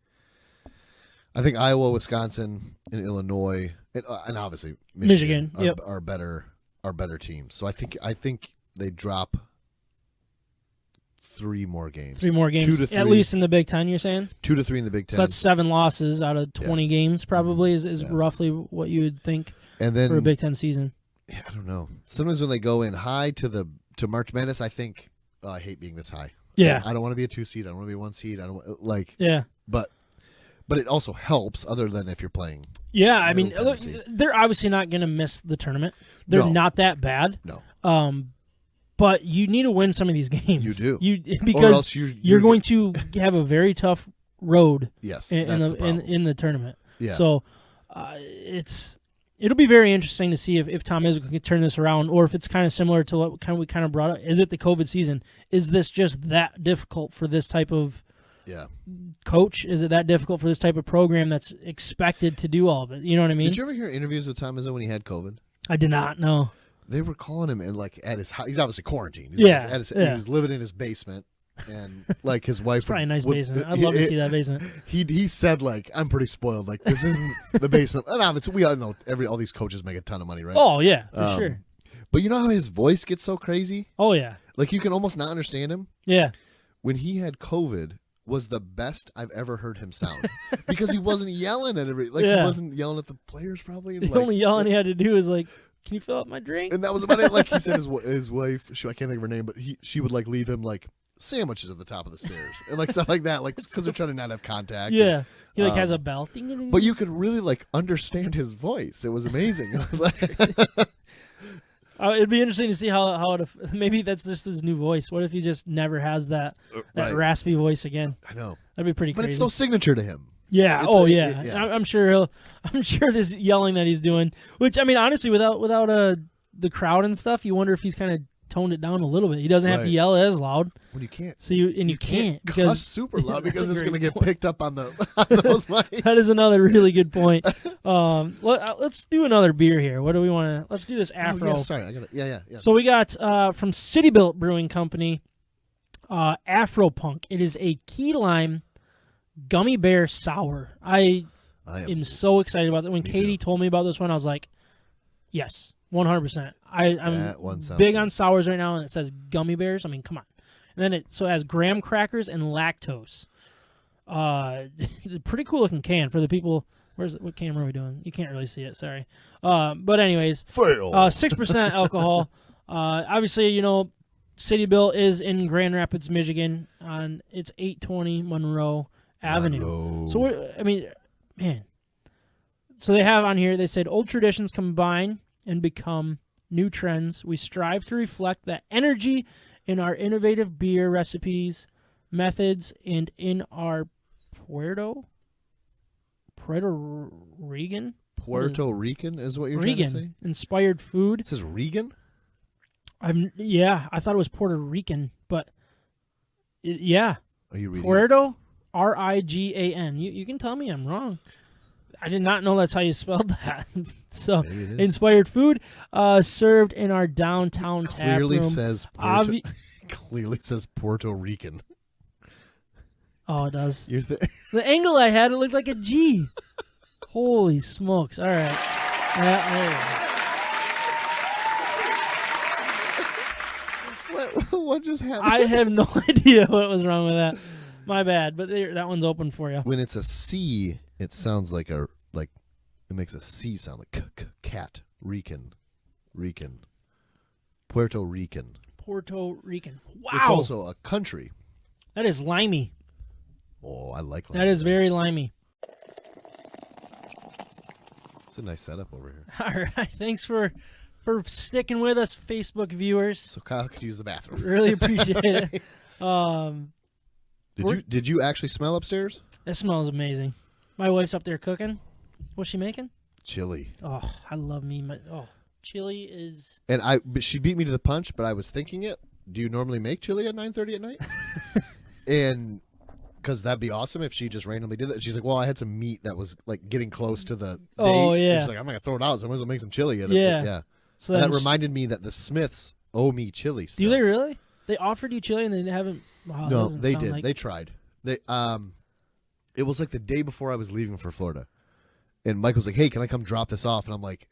Iowa, Wisconsin, and Illinois, and obviously Michigan are better teams. So I think they drop 3 more games. 3 more games, 2 to 3, at least in the Big Ten. You're saying 2 to 3 in the Big Ten. So that's 7 losses out of 20 games. Probably is roughly what you would think and then, for a Big Ten season. Yeah, I don't know. Sometimes when they go in high to March Madness, I think I hate being this high. Yeah, I don't want to be a 2 seed. I don't want to be a 1 seed. I don't like. Yeah, but it also helps, other than if you're playing. Yeah, I mean, look, they're obviously not going to miss the tournament. They're not that bad. No. But you need to win some of these games. You do. Because or else you're going to have a very tough road. Yes, in the tournament. Yeah. So it'll be very interesting to see if Tom Izzo can turn this around, or if it's kind of similar to what we kind of brought up. Is it the COVID season? Is this just that difficult for this type of coach? Is it that difficult for this type of program that's expected to do all of it? You know what I mean? Did you ever hear interviews with Tom Izzo when he had COVID? I did not. No. They were calling him in at his house. He's obviously quarantined. He was living in his basement, and his wife. It's probably a nice basement. I'd love to see that basement. He said I'm pretty spoiled. This isn't the basement. And obviously we all know all these coaches make a ton of money, right? Oh yeah, for sure. But you know how his voice gets so crazy? Oh yeah. You can almost not understand him. Yeah. When he had COVID, was the best I've ever heard him sound because he wasn't yelling at everybody. He wasn't yelling at the players probably. The only yelling he had to do was can you fill up my drink? And that was about it. He said his wife, I can't think of her name, but she would leave him sandwiches at the top of the stairs and stuff like that, because they're trying to not have contact. Yeah, he has a bell. But you could really understand his voice. It was amazing. It'd be interesting to see how maybe that's just his new voice. What if he just never has that raspy voice again? I know that'd be pretty crazy. But it's so signature to him. Yeah. I'm sure this yelling that he's doing, which I mean, honestly, without the crowd and stuff, you wonder if he's kind of toned it down a little bit. He doesn't have to yell as loud. Well, you can't. So you can't because cuss super loud because it's going to get picked up on those mics. That is another really good point. Let's do another beer here. What do we want to? Let's do this Afro. Oh, yeah, sorry, I got it. Yeah. So we got from City Built Brewing Company, Afro Punk. It is a key lime gummy bear sour. I am so excited about that. When Katie told me about this one, I was like, yes, 100%. I'm big on sours right now, and it says gummy bears. I mean, come on. And then it has graham crackers and lactose. Pretty cool looking can for the people What camera are we doing? You can't really see it. Sorry. But anyways, Fail. 6% alcohol. Obviously, you know, City Bill is in Grand Rapids, Michigan. It's 820 Monroe Avenue. So I mean, man. So they have on here. They said old traditions combine and become new trends. We strive to reflect that energy in our innovative beer recipes, methods, and in our Puerto Rican is what you're trying to say? Inspired food. It says Regan? I thought it was Puerto Rican, but yeah. Are you reading? Puerto Rigan. You can tell me I'm wrong. I did not know that's how you spelled that. So, inspired food served in our downtown tap room. Clearly says Puerto Rican. Oh, it does. The angle I had, it looked like a G. Holy smokes. All right. What just happened? I have no idea what was wrong with that. My bad, but that one's open for you. When it's a C, it sounds like it makes a C sound like cat. Rican. Puerto Rican. Puerto Rican. Wow. It's also a country. That is limey. Oh, I like limey. That is very limey. It's a nice setup over here. All right. Thanks for sticking with us, Facebook viewers. So Kyle could use the bathroom. Really appreciate it. Did you actually smell upstairs? It smells amazing. My wife's up there cooking. What's she making? Chili. Oh, I love me. Chili is... But she beat me to the punch, but I was thinking it. Do you normally make chili at 9:30 at night? And because that'd be awesome if she just randomly did that. She's like, well, I had some meat that was like getting close to the date. Oh, yeah. She's like, I'm going to throw it out, so I might as well make some chili. Yeah. So that reminded me that the Smiths owe me chili stuff. Do they really? They offered you chili and they haven't... Oh, no, they did. They tried. It was like the day before I was leaving for Florida. And Mike was like, hey, can I come drop this off? And I'm like,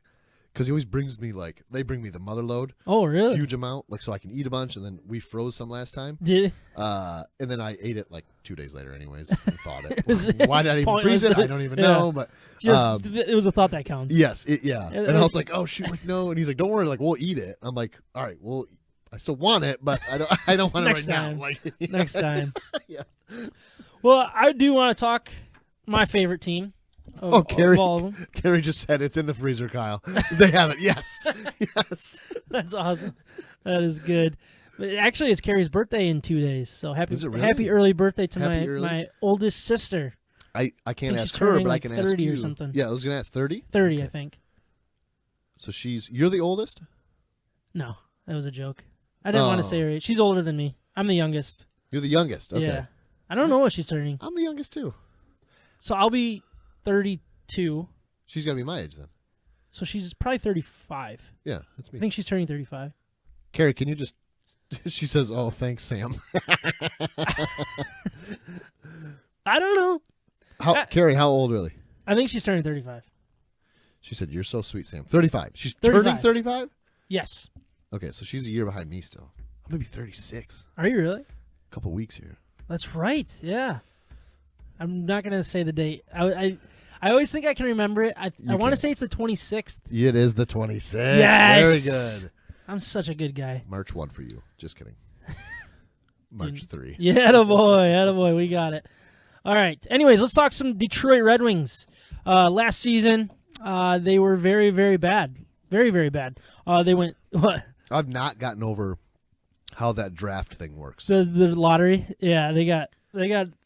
because he always brings me they bring me the mother load. Oh, really? Huge amount, so I can eat a bunch. And then we froze some last time. Did and then I ate it 2 days later anyways and thought it. Why did I even freeze it? I don't even know. But it was a thought that counts. Yes. And I was like, oh, shoot, no. And he's like, don't worry, we'll eat it. I'm like, all right, well, I still want it, but I don't want it right now. Next time. Yeah. Well, I do want to talk my favorite team. Carrie. Of all of them. Carrie just said it's in the freezer, Kyle. They have it. Yes. Yes. That's awesome. That is good. But actually, it's Carrie's birthday in 2 days. So happy early birthday to my oldest sister. I can't ask her, but I can ask you. 30 or something. Yeah, I was going to ask 30? 30, okay. I think. So you're the oldest? No, that was a joke. I didn't want to say her age. She's older than me. I'm the youngest. You're the youngest. Okay. Yeah. I don't know what she's turning. I'm the youngest too. So I'll be 32. She's got to be my age then. So she's probably 35. Yeah, that's me. I think she's turning 35. Carrie, can you just... She says, oh, thanks, Sam. I don't know. Carrie, how old really? I think she's turning 35. She said, you're so sweet, Sam. 35. She's 35. Turning 35? Yes. Okay, so she's a year behind me still. I'm going to be 36. Are you really? A couple weeks here. That's right. Yeah. I'm not going to say the date. I always think I can remember it. I want to say it's the 26th. It is the 26th. Yes. Very good. I'm such a good guy. March 1 for you. Just kidding. March 3. Yeah, attaboy. We got it. All right. Anyways, let's talk some Detroit Red Wings. Last season, they were very, very bad. Very, very bad. They went, what? I've not gotten over how that draft thing works. The lottery? Yeah, they got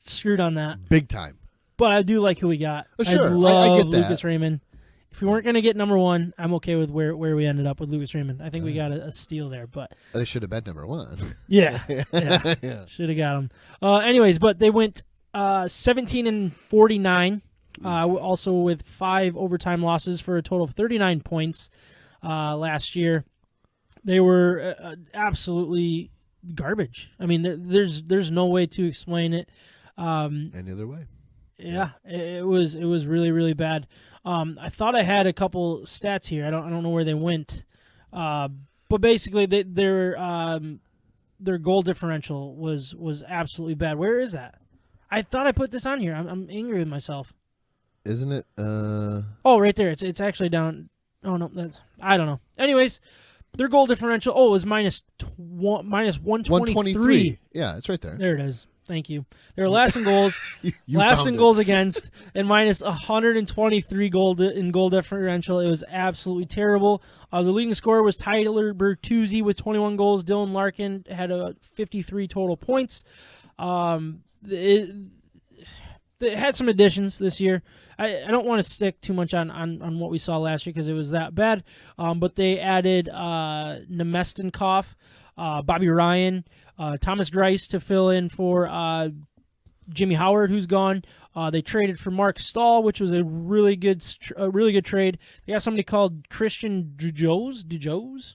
screwed on that. Big time. But I do like who we got. Sure. I love I get that. Lucas Raymond. If we weren't going to get number one, I'm okay with where we ended up with Lucas Raymond. I think we got a steal there. But they should have been number one. Yeah. Should have got him. Anyways, but they went 17-49, also with 5 overtime losses for a total of 39 points last year. They were absolutely garbage. I mean, there's no way to explain it. Any other way? Yeah, it was really, really bad. I thought I had a couple stats here. I don't know where they went, but basically their goal differential was absolutely bad. Where is that? I thought I put this on here. I'm angry with myself. Isn't it? Oh, right there. It's actually down. Oh no, I don't know. Anyways, their goal differential. Oh, it was minus 123. Yeah, it's right there. There it is. Thank you. They were last in goals, You last found in it. goals against, and minus 123 in goal differential. It was absolutely terrible. The leading scorer was Tyler Bertuzzi with 21 goals. Dylan Larkin had 53 total points. It had some additions this year. I don't want to stick too much on what we saw last year because it was that bad. But they added Nemestenkov, Bobby Ryan, Thomas Grice to fill in for Jimmy Howard, who's gone. They traded for Mark Stahl, which was a really good trade. They got somebody called Christian DeJoes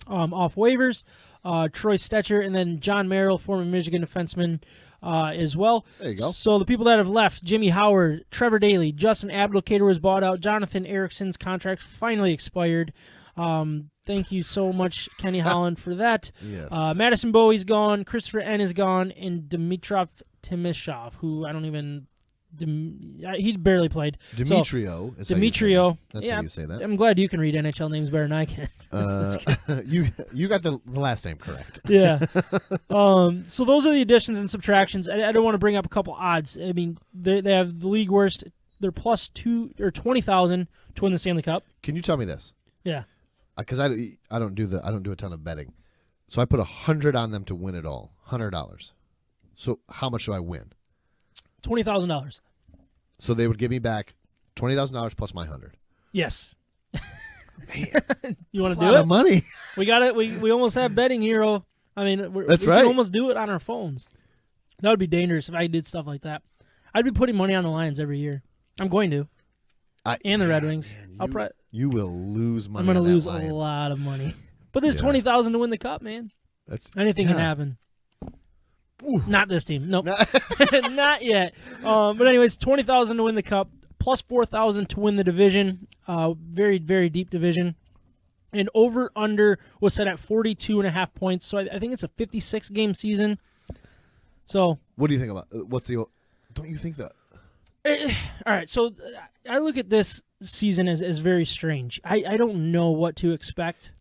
off waivers. Troy Stetcher, and then John Merrill, former Michigan defenseman, as well. There you go. So the people that have left: Jimmy Howard, Trevor Daley, Justin Abdelkader was bought out. Jonathan Erickson's contract finally expired. Thank you so much, Kenny Holland, for that. Yes. Madison Bowie's gone. Christopher N is gone, and Dimitrov Timishov, who I don't even. He barely played. Demetrio. So, Demetrio. That's how you say that. I'm glad you can read NHL names better than I can. You got the last name correct. Yeah. So those are the additions and subtractions. I don't want to bring up a couple odds. I mean, they have the league worst. They're plus 20,000 to win the Stanley Cup. Can you tell me this? Yeah. Because I don't do a ton of betting, so I put 100 on them to win it all. $100. So how much do I win? $20,000. So they would give me back $20,000 plus my 100. Yes. Man, you want to a do lot it? of money. We got it. We almost have Betting Hero. I mean, we That's can right. almost do it on our phones. That would be dangerous if I did stuff like that. I'd be putting money on the Lions every year. I'm going to. And the Red Wings. Man, you will lose money. I'm going to lose Lions. a lot of money. But there's 20,000 to win the Cup, man. Anything can happen. Ooh. Not this team. Nope. Not yet. But anyways, 20,000 to win the Cup, plus 4,000 to win the division. Very, very deep division. And over-under was set at 42.5 points. So I think it's a 56-game season. So what do you think about don't you think that? All right, so I look at this season as very strange. I don't know what to expect.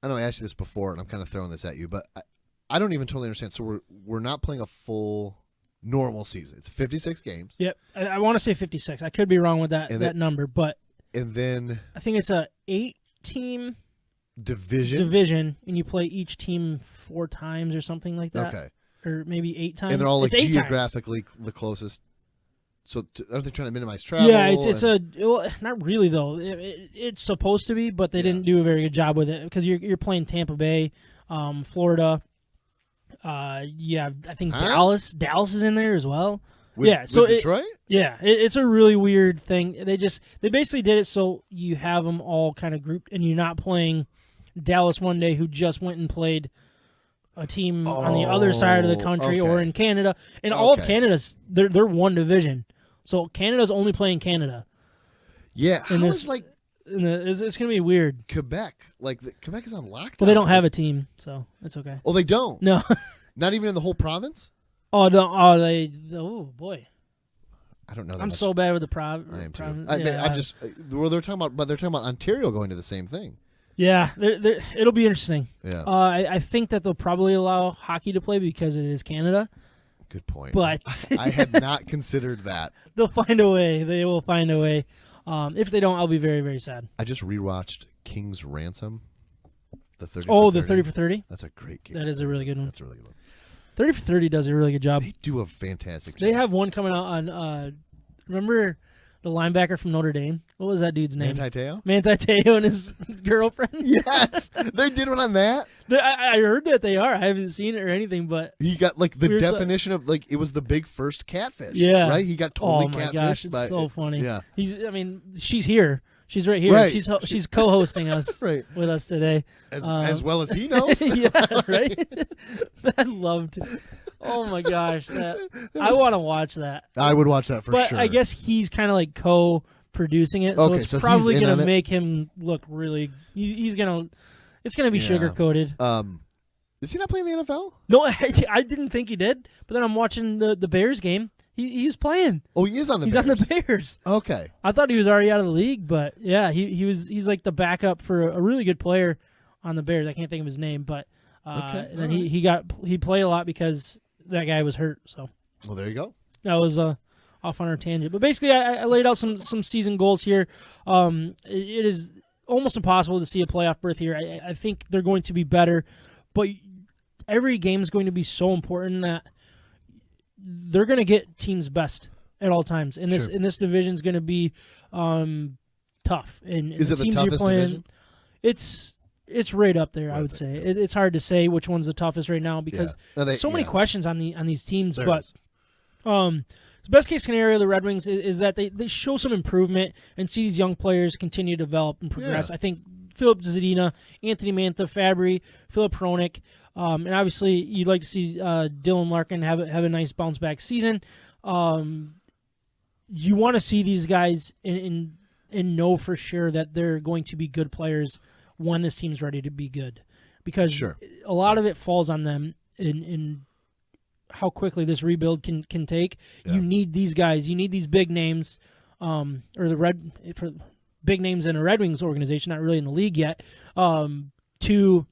I know I asked you this before, and I'm kind of throwing this at you, but I don't even totally understand. So we're not playing a full normal season. It's 56 games. Yep, I want to say 56. I could be wrong with that number, but and then I think it's a 8-team division, and you play each team 4 times or something like that. Okay, or maybe 8 times. and they're all like geographically the closest. So are they trying to minimize travel? Yeah, well, not really though. It's supposed to be, but they didn't do a very good job with it because you're playing Tampa Bay, Florida. I think Dallas is in there as well. With Detroit. It's a really weird thing. They basically did it so you have them all kind of grouped, and you're not playing Dallas one day who just went and played a team on the other side of the country or in Canada. And all of Canada's they're one division. So Canada's only playing Canada. Yeah, it's going to be weird. Quebec, Quebec is on lockdown. Well, they don't have a team, so it's okay. Oh, they don't? No. Not even in the whole province? Oh, no. Oh, boy. I don't know that I'm much. so bad with the province. I am too. They're talking about Ontario going to the same thing. Yeah, it'll be interesting. Yeah. I think that they'll probably allow hockey to play because it is Canada. Good point. But I had not considered that. They'll find a way. They will find a way. If they don't, I'll be very, very sad. I just rewatched King's Ransom. The 30 the 30 for 30? That's a great game. That is a really good one. That's a really good one. 30 for 30 does a really good job. They do a fantastic job. They have one coming out on, remember the linebacker from Notre Dame? What was that dude's name? Manti Te'o and his girlfriend? Yes! They did one on that? I heard that they are. I haven't seen it or anything, but... He got, the definition of, it was the big first catfish. Yeah. Right? He got totally catfished. Oh, my gosh, it's so funny. Yeah. She's here. She's right here. Right. She's co-hosting us with us today. As well as he knows. Yeah, right? I loved it. Oh, my gosh. I want to watch that. I would watch that for sure. But I guess he's kind of co-producing it, so it's probably going to make him look really... It's going to be sugar-coated. Is he not playing the NFL? No, I didn't think he did. But then I'm watching the Bears game. He's playing. Oh, he is on the He's Bears. on the Bears. Okay. I thought he was already out of the league, but yeah, he's like the backup for a really good player on the Bears. I can't think of his name, but Okay. and then he played a lot because that guy was hurt. So Well, there you go. that was off on our tangent. But basically, I laid out some season goals here. It is almost impossible to see a playoff berth here. I think they're going to be better, but every game is going to be so important that they're going to get teams best at all times. And this division is going to be tough. And Is it the teams you're toughest playing, division? It's right up there. Right I would there, say yeah. it's hard to say which one's the toughest right now because so many questions on these teams. There but is. the best case scenario, the Red Wings, is that they show some improvement and see these young players continue to develop and progress. Yeah. I think Philip Zadina, Anthony Mantha, Fabry, Philip Hronik, and obviously you'd like to see Dylan Larkin have a nice bounce back season. You want to see these guys and know for sure that they're going to be good players when this team's ready to be good, because a lot of it falls on them in how quickly this rebuild can take. Yeah. You need these guys. You need these big names, or for big names in a Red Wings organization, not really in the league yet, to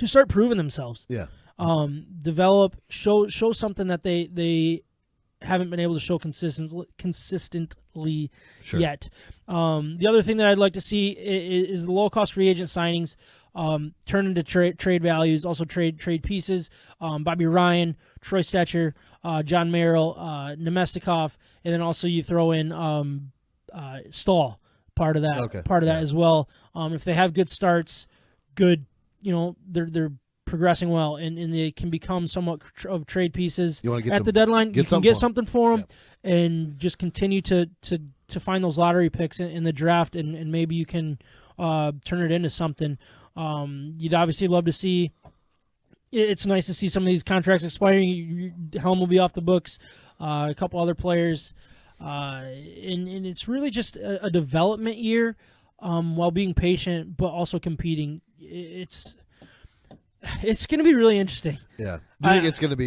start proving themselves. Yeah. Develop, show something that they haven't been able to show consistently yet. The other thing that I'd like to see is the low-cost free agent signings turn into trade values, also trade pieces. Bobby Ryan, Troy Stetcher, John Merrill, Nemestikov, and then also you throw in Stahl, part of that as well. If they have good starts, they're progressing well, and they can become somewhat of trade pieces at the deadline. You can get something for them, and just continue to find those lottery picks in the draft, and maybe you can turn it into something. You'd obviously love to see. It's nice to see some of these contracts expiring. Helm will be off the books. A couple other players, and it's really just a development year, while being patient but also competing. It's going to be really interesting. Yeah. Do you think it's going to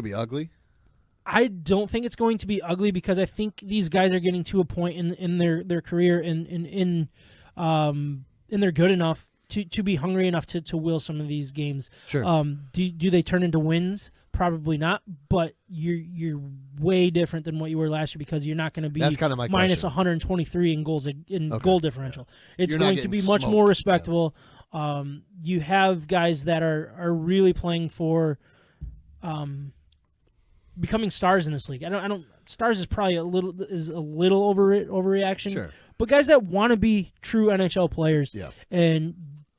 be ugly? I don't think it's going to be ugly, because I think these guys are getting to a point in their career and they're good enough to be hungry enough to will some of these games. Sure. Do they turn into wins? Probably not, but you're way different than what you were last year, because you're not going to be That's kind of my minus question. 123 in goals goal differential. It's You're going to be much more respectable. Yeah. You have guys that are really playing for becoming stars in this league. I don't stars is probably a little overreaction. Sure. But guys that want to be true NHL players, and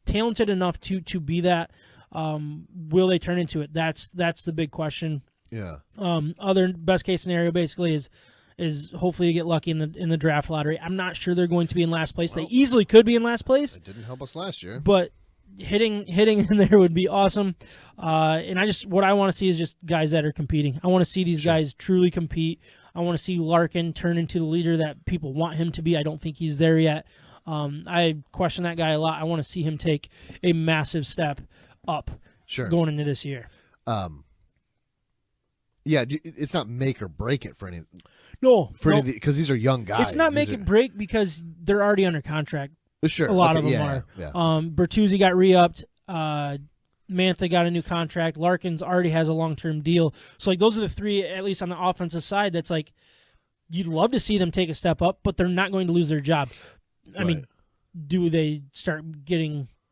talented enough to be that, will they turn into it? That's the big question. Yeah. Other best case scenario basically is hopefully you get lucky in the draft lottery. I'm not sure they're going to be in last place. They easily could be in last place. It didn't help us last year. But hitting in there would be awesome. And what I want to see is just guys that are competing. I want to see these guys truly compete. I want to see Larkin turn into the leader that people want him to be. I don't think he's there yet. I question that guy a lot. I want to see him take a massive step up going into this year. Yeah, it's not make or break it for any. No, because these are young guys. It's not make or break because they're already under contract. Sure, a lot of them are. Yeah. Bertuzzi got re-upped. Mantha got a new contract. Larkins already has a long-term deal. So those are the three, at least on the offensive side, that's you'd love to see them take a step up, but they're not going to lose their job. I mean, do they start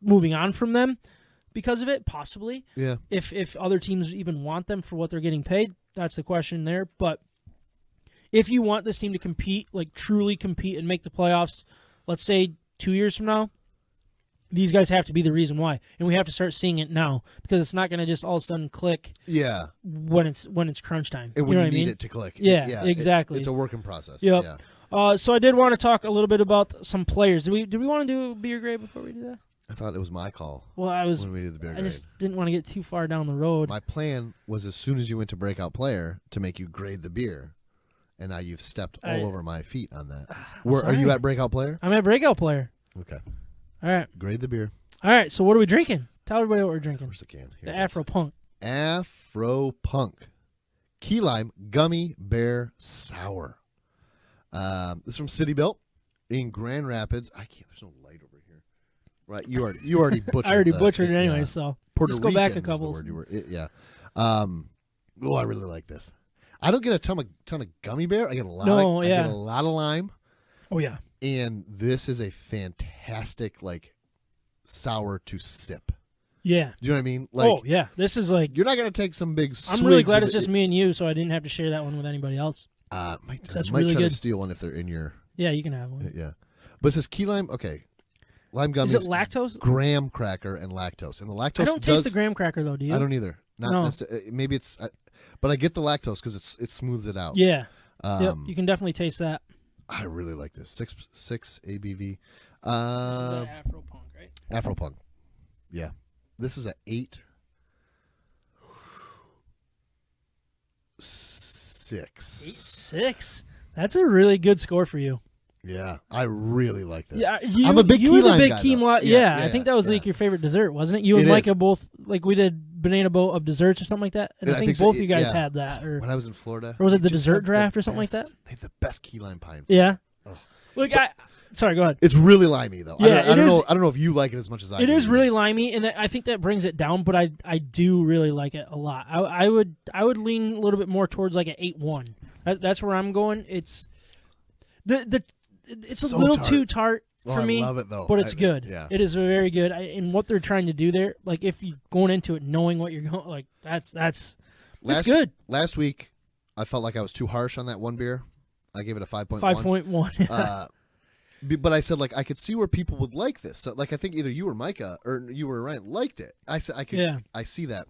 moving on from them because of it? Possibly. Yeah. If other teams even want them for what they're getting paid, that's the question there. But if you want this team to compete, truly compete and make the playoffs, let's say 2 years from now, these guys have to be the reason why, and we have to start seeing it now, because it's not going to just all of a sudden click. Yeah. When it's crunch time, and when you need it to click. Yeah, exactly. It's a working process. Yep. Yeah. So I did want to talk a little bit about some players. Do we want to do beer grade before we do that? I thought it was my call. Well, when we did the beer grade. I just didn't want to get too far down the road. My plan was, as soon as you went to breakout player, to make you grade the beer, and now you've stepped all over my feet on that. Are you at breakout player? I'm at breakout player. Okay. All right. Grade the beer. All right. So what are we drinking? Tell everybody what we're drinking. Where's the can? The Afro Punk. Afro Punk Key Lime Gummy Bear Sour. This is from City Built in Grand Rapids. I can't. There's no light over here. Right, you already butchered. I already butchered it anyway, so Puerto just go back a Rican is the couple. word you were. Yeah. I really like this. I don't get a ton of gummy bear. I get a lot. I get a lot of lime. Oh yeah. And this is a fantastic like sour to sip. Yeah. Do you know what I mean? Like, oh yeah. This is like you're not gonna take some big. I'm really glad it's just me and you, so I didn't have to share that one with anybody else. Might really try good. to steal one if they're in your. Yeah, you can have one. Yeah, but it says key lime. Okay, lime gummies. Is it lactose? Graham cracker and lactose, and the lactose. I don't taste the graham cracker though. Do you? I don't either. Not No. necessarily. Maybe it's, but I get the lactose because it smooths it out. Yeah. Yep. You can definitely taste that. I really like this. Six ABV. This is the Afro Punk, right? Afro Punk. Yeah, this is a 8. 6. 8.6. That's a really good score for you. Yeah, I really like this. Yeah, I'm a big key lime guy, key though. lime. Yeah, I think that was like your favorite dessert, wasn't it? You and Micah both, like we did banana boat of desserts or something like that. And I think both you guys had that. Or when I was in Florida. Or was it the dessert draft or something like that? They have the best key lime pie. Yeah. Oh. Look, sorry, go ahead. It's really limey though. Yeah, I don't know if you like it as much as I do. It is really limey, and I think that brings it down. But I do really like it a lot. I would lean a little bit more towards like an 8.1. That's where I'm going. It's it's so a little tart. too tart for me. I love it though. But it's good. Yeah. It is very good. And what they're trying to do there, like if you're going into it knowing what you're going, like that's good. Last week, I felt like I was too harsh on that one beer. I gave it a 5.1. 5.1. But I said like I could see where people would like this. So like I think either you or Micah or you or Ryan liked it. I said I could. Yeah. I see that.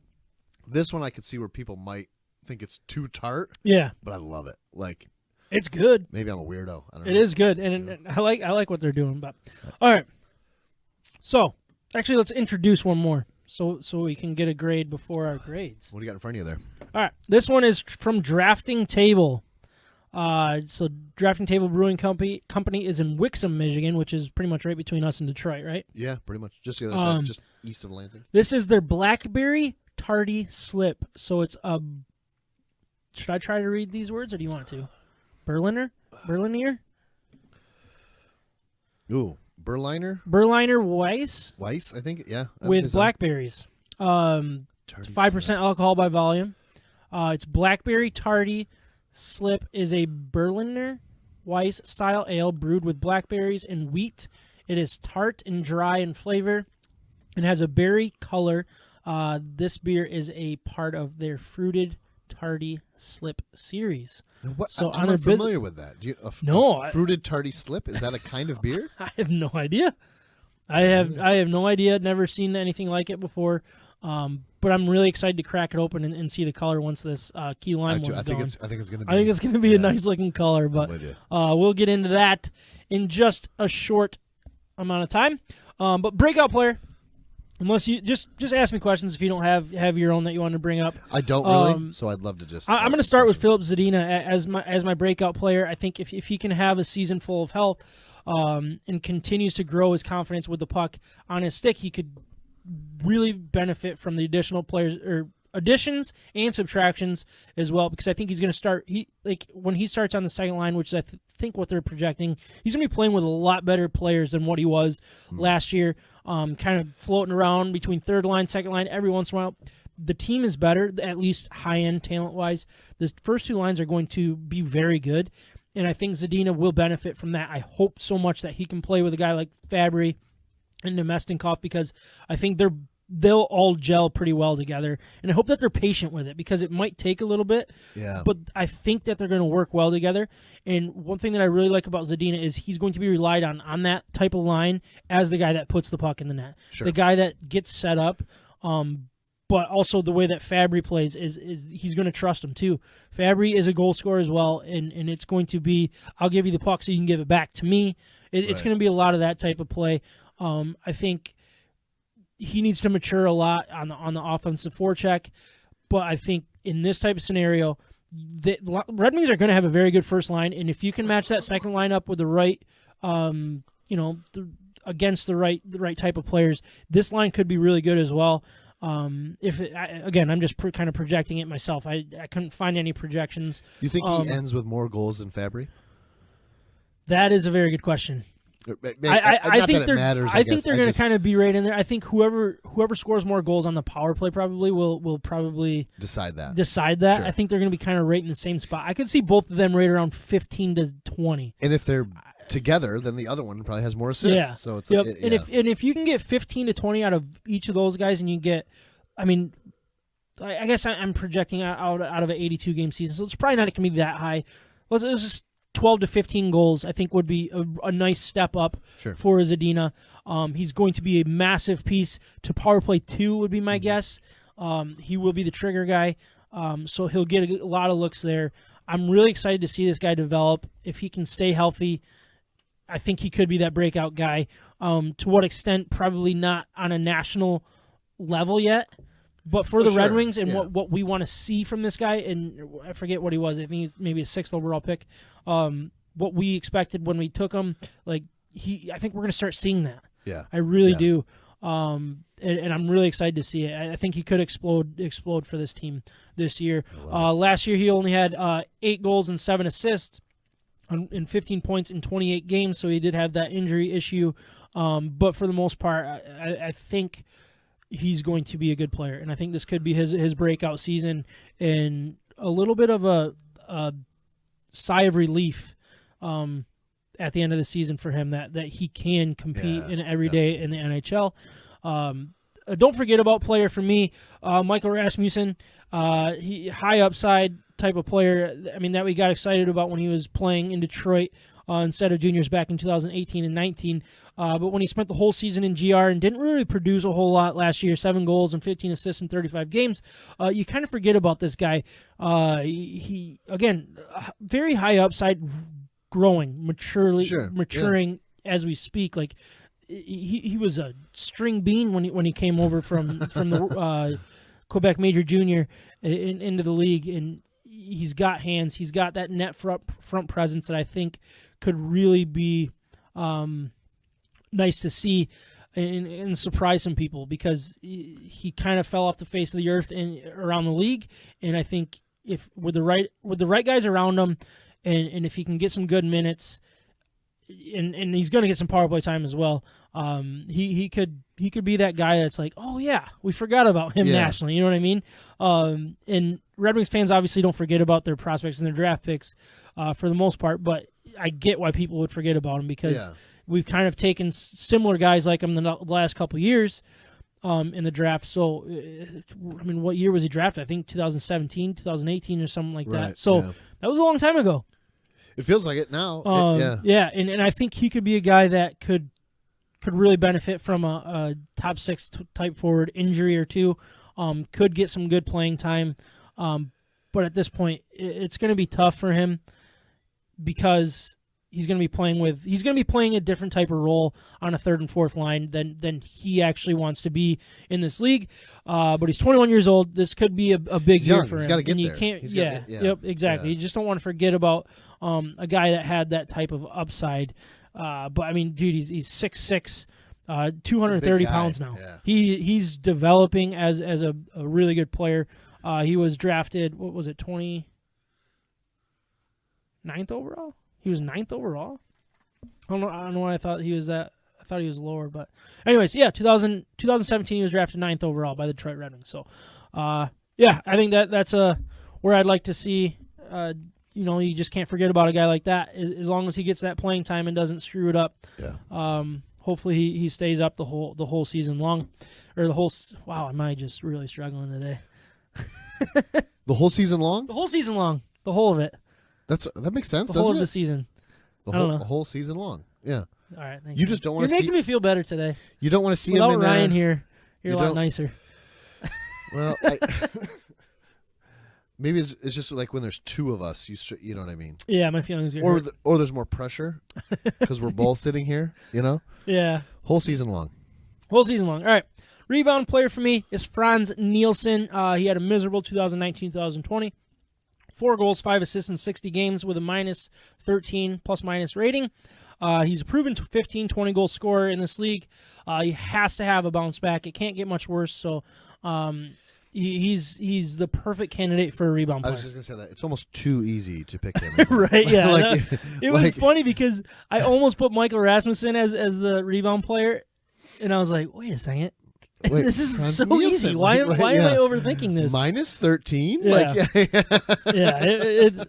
This one I could see where people might think it's too tart. Yeah. But I love it. Like. It's good. Maybe I'm a weirdo. I don't know. It is good, and I like what they're doing. But all right, so actually, let's introduce one more, so we can get a grade before our grades. What do you got in front of you there? All right, this one is from Drafting Table. So Drafting Table Brewing Company is in Wixom, Michigan, which is pretty much right between us and Detroit, right? Yeah, pretty much. Just the other side, just east of Lansing. This is their Blackberry Tardy Slip. So it's a. Should I try to read these words, or do you want to? Berliner? Ooh, Berliner Weiss? Weiss, I think, yeah. With blackberries. 5% alcohol by volume. It's Blackberry Tardy Slip is a Berliner Weiss style ale brewed with blackberries and wheat. It is tart and dry in flavor and has a berry color. This beer is a part of their fruited Tardy Slip series. What? So I'm not familiar with that. Fruited tardy slip, is that a kind of beer? I have no idea. I have no idea. Never seen anything like it before. But I'm really excited to crack it open and see the color once this key lime one's gone. I think it's going to be. I think it's going to be a nice looking color, but we'll get into that in just a short amount of time. But breakout player. Unless you just ask me questions if you don't have your own that you want to bring up. I don't really, so I'd love to just. I'm going to start with Philip Zadina as my breakout player. I think if he can have a season full of health, and continues to grow his confidence with the puck on his stick, he could really benefit from the additional players or additions and subtractions as well. Because I think he's going to start. When he starts on the second line, which is I think what they're projecting, he's going to be playing with a lot better players than what he was last year. Kind of floating around between third line, second line every once in a while. The team is better, at least high-end talent-wise. The first two lines are going to be very good, and I think Zadina will benefit from that. I hope so much that he can play with a guy like Fabry and Nemestinkov, because I think they'll all gel pretty well together, and I hope that they're patient with it because it might take a little bit. Yeah. But I think that they're going to work well together. And one thing that I really like about Zadina is he's going to be relied on that type of line as the guy that puts the puck in the net, the guy that gets set up. But also the way that Fabry plays is he's going to trust him too. Fabry is a goal scorer as well, and it's going to be, I'll give you the puck so you can give it back to me. It's going to be a lot of that type of play. I think he needs to mature a lot on the offensive forecheck, but I think in this type of scenario, the Red Wings are going to have a very good first line, and if you can match that second line up with the right, against the right type of players, this line could be really good as well. Again, I'm just kind of projecting it myself. I couldn't find any projections. You think he ends with more goals than Fabry? That is a very good question. I think they're going to kind of be right in there. I think whoever scores more goals on the power play probably will probably decide that. Sure. I think they're going to be kind of right in the same spot. I could see both of them right around 15 to 20. And if they're together, then the other one probably has more assists. Yeah. So it's if you can get 15 to 20 out of each of those guys, and you get, I mean, I guess I'm projecting out of an 82 game season, so it's probably not going to be that high. Let's just 12 to 15 goals, I think, would be a nice step up for Zadina. He's going to be a massive piece to power play 2, would be my guess. He will be the trigger guy, so he'll get a lot of looks there. I'm really excited to see this guy develop. If he can stay healthy, I think he could be that breakout guy. To what extent, probably not on a national level yet. But for the Red Wings and what we want to see from this guy, and I forget what he was. I think he's maybe a 6th overall pick. What we expected when we took him, I think we're going to start seeing that. Yeah, I really do. And I'm really excited to see it. I think he could explode for this team this year. Last year he only had 8 goals and 7 assists and 15 points in 28 games, so he did have that injury issue. But for the most part, I think he's going to be a good player, and I think this could be his breakout season and a little bit of a sigh of relief at the end of the season for him that he can compete in every day in the NHL. Don't forget about player for me, Michael Rasmussen. He high upside type of player. I mean, that we got excited about when he was playing in Detroit instead of juniors back in 2018 and 19. But when he spent the whole season in GR and didn't really produce a whole lot last year, 7 goals and 15 assists in 35 games, you kind of forget about this guy. He again, very high upside, growing, maturing as we speak. Like he was a string bean when he came over from the Quebec Major Junior into the league, and he's got hands. He's got that net front presence that I think could really be nice to see and surprise some people, because he kind of fell off the face of the earth around the league. And I think if with the right guys around him, and if he can get some good minutes, and he's going to get some power play time as well, he could be that guy that's like, oh yeah, we forgot about him nationally. You know what I mean? And Red Wings fans obviously don't forget about their prospects and their draft picks for the most part, but I get why people would forget about him, because we've kind of taken similar guys like him the last couple of years in the draft. So, I mean, what year was he drafted? I think 2017, 2018 or something like that. So that was a long time ago. It feels like it now. And I think he could be a guy that could really benefit from a top 6 type forward injury or two. Could get some good playing time. But at this point, it's going to be tough for him, because he's going to be playing a different type of role on a 3rd and 4th line than he actually wants to be in this league. But he's 21 years old. This could be a big year for him. He's got to get there. You can't, exactly. You just don't want to forget about a guy that had that type of upside. But I mean, dude, he's 6'6", 230 pounds now. Yeah. He's developing as a really good player. He was drafted, what was it, 29th overall? He was 9th overall? I don't know why I thought he was that. I thought he was lower, but anyways, 2017 he was drafted 9th overall by the Detroit Red Wings. So, I think that's where I'd like to see. You just can't forget about a guy like that as long as he gets that playing time and doesn't screw it up. Yeah. Hopefully he stays up the whole season long, or the whole. Wow, am I just really struggling today? The whole season long? The whole season long. The whole of it. That makes sense. The whole of the season. The whole season long. Yeah. All right. Thanks. You just don't want to see. You're making me feel better today. You don't want to see Without him in Ryan here. You're a lot nicer. Well, maybe it's just like when there's 2 of us. You know what I mean? Yeah, my feelings are. Or there's more pressure because we're both sitting here. You know? Yeah. Whole season long. Whole season long. All right. Rebound player for me is Franz Nielsen. He had a miserable 2019-2020. 4 goals, 5 assists in 60 games with a -13 plus-minus rating. He's a proven 15, 20-goal scorer in this league. He has to have a bounce back. It can't get much worse. So He's the perfect candidate for a rebound I player. was just gonna say that it's almost too easy to pick him. Isn't Right? it? Yeah. It was like- funny because I almost put Michael Rasmussen as the rebound player, and I was like, wait a second. Wait, This is Franz so Nielsen, easy. Why am I overthinking this? Minus 13? Yeah. It's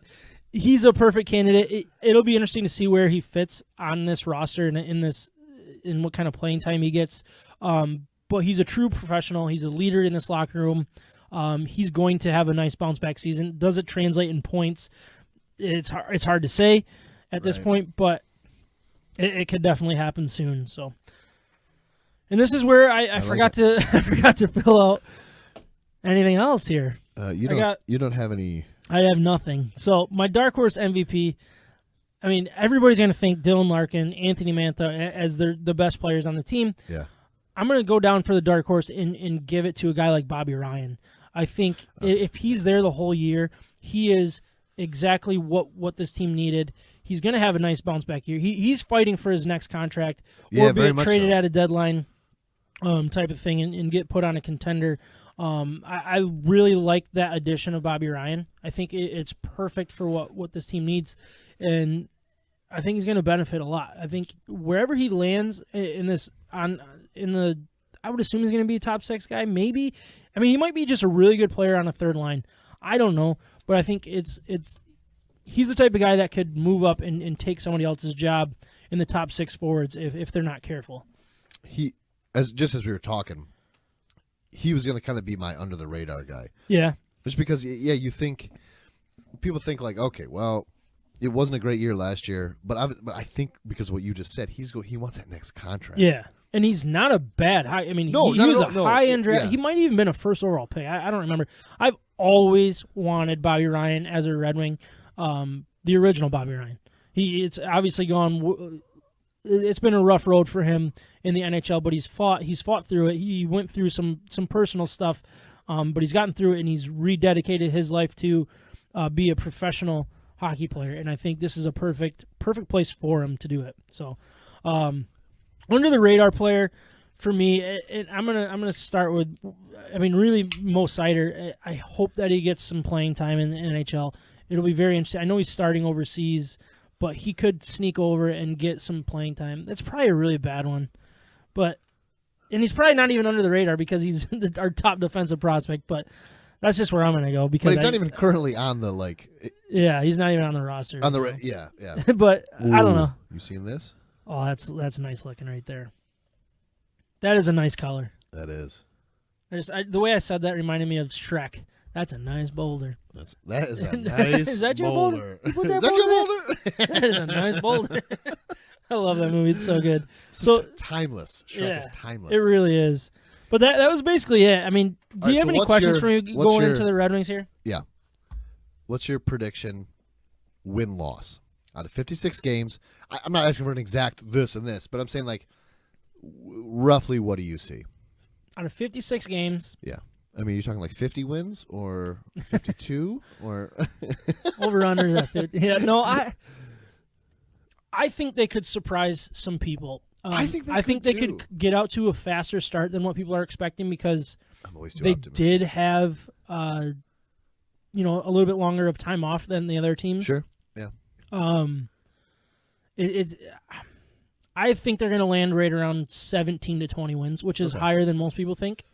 he's a perfect candidate. It'll be interesting to see where he fits on this roster and in what kind of playing time he gets. But he's a true professional. He's a leader in this locker room. He's going to have a nice bounce back season. Does it translate in points? It's hard to say at this point, but it could definitely happen soon. So. And this is where I forgot to fill out anything else here. You don't have any. I have nothing. So my dark horse MVP. I mean, everybody's going to think Dylan Larkin, Anthony Mantha as the best players on the team. Yeah. I'm going to go down for the dark horse and give it to a guy like Bobby Ryan. I think if he's there the whole year, he is exactly what this team needed. He's going to have a nice bounce back year. He's fighting for his next contract or be traded at a deadline. Type of thing and get put on a contender. I really like that addition of Bobby Ryan. I think it's perfect for what this team needs, and I think he's going to benefit a lot. I think wherever he lands I would assume he's going to be a top 6 guy. Maybe, I mean, he might be just a really good player on a third line. I don't know, but I think he's the type of guy that could move up and take somebody else's job in the top 6 forwards if they're not careful. As we were talking, he was going to kind of be my under the radar guy. Yeah. Just because, people think like, okay, well, it wasn't a great year last year, but I think because of what you just said, he wants that next contract. Yeah, and he's not a bad high. I mean, he was a high-end draft. Yeah. He might have even been a first overall pick. I don't remember. I've always wanted Bobby Ryan as a Red Wing, the original Bobby Ryan. It's obviously gone. It's been a rough road for him in the NHL, but he's fought through it. He went through some personal stuff, but he's gotten through it, and he's rededicated his life to be a professional hockey player. And I think this is a perfect place for him to do it. So, under the radar player for me, and I'm gonna start with, I mean, really Mo Seider. I hope that he gets some playing time in the NHL. It'll be very interesting. I know he's starting overseas, but he could sneak over and get some playing time. That's probably a really bad one. And he's probably not even under the radar because he's our top defensive prospect, but that's just where I'm going to go. Because he's not even currently on the, Yeah, he's not even on the roster. Yeah. But Ooh, I don't know. You seen this? Oh, that's nice looking right there. That is a nice color. That is. The way I said that reminded me of Shrek. That's a nice boulder. That is a nice Is that your boulder? Is that your boulder? That is a nice boulder. I love that movie. It's so good. Timeless. Shrek is timeless. It really is. But that was basically it. I mean, do you have any questions for me going into the Red Wings here? Yeah. What's your prediction win-loss? Out of 56 games, I'm not asking for an exact this and this, but I'm saying roughly what do you see? Out of 56 games. Yeah. I mean, you're talking 50 wins or 52 or over under that 50. Yeah, no, I think they could surprise some people. I think they could get out to a faster start than what people are expecting because I'm always too they optimistic. did have a little bit longer of time off than the other teams. Sure. Yeah. I think they're going to land right around 17 to 20 wins, which is higher than most people think.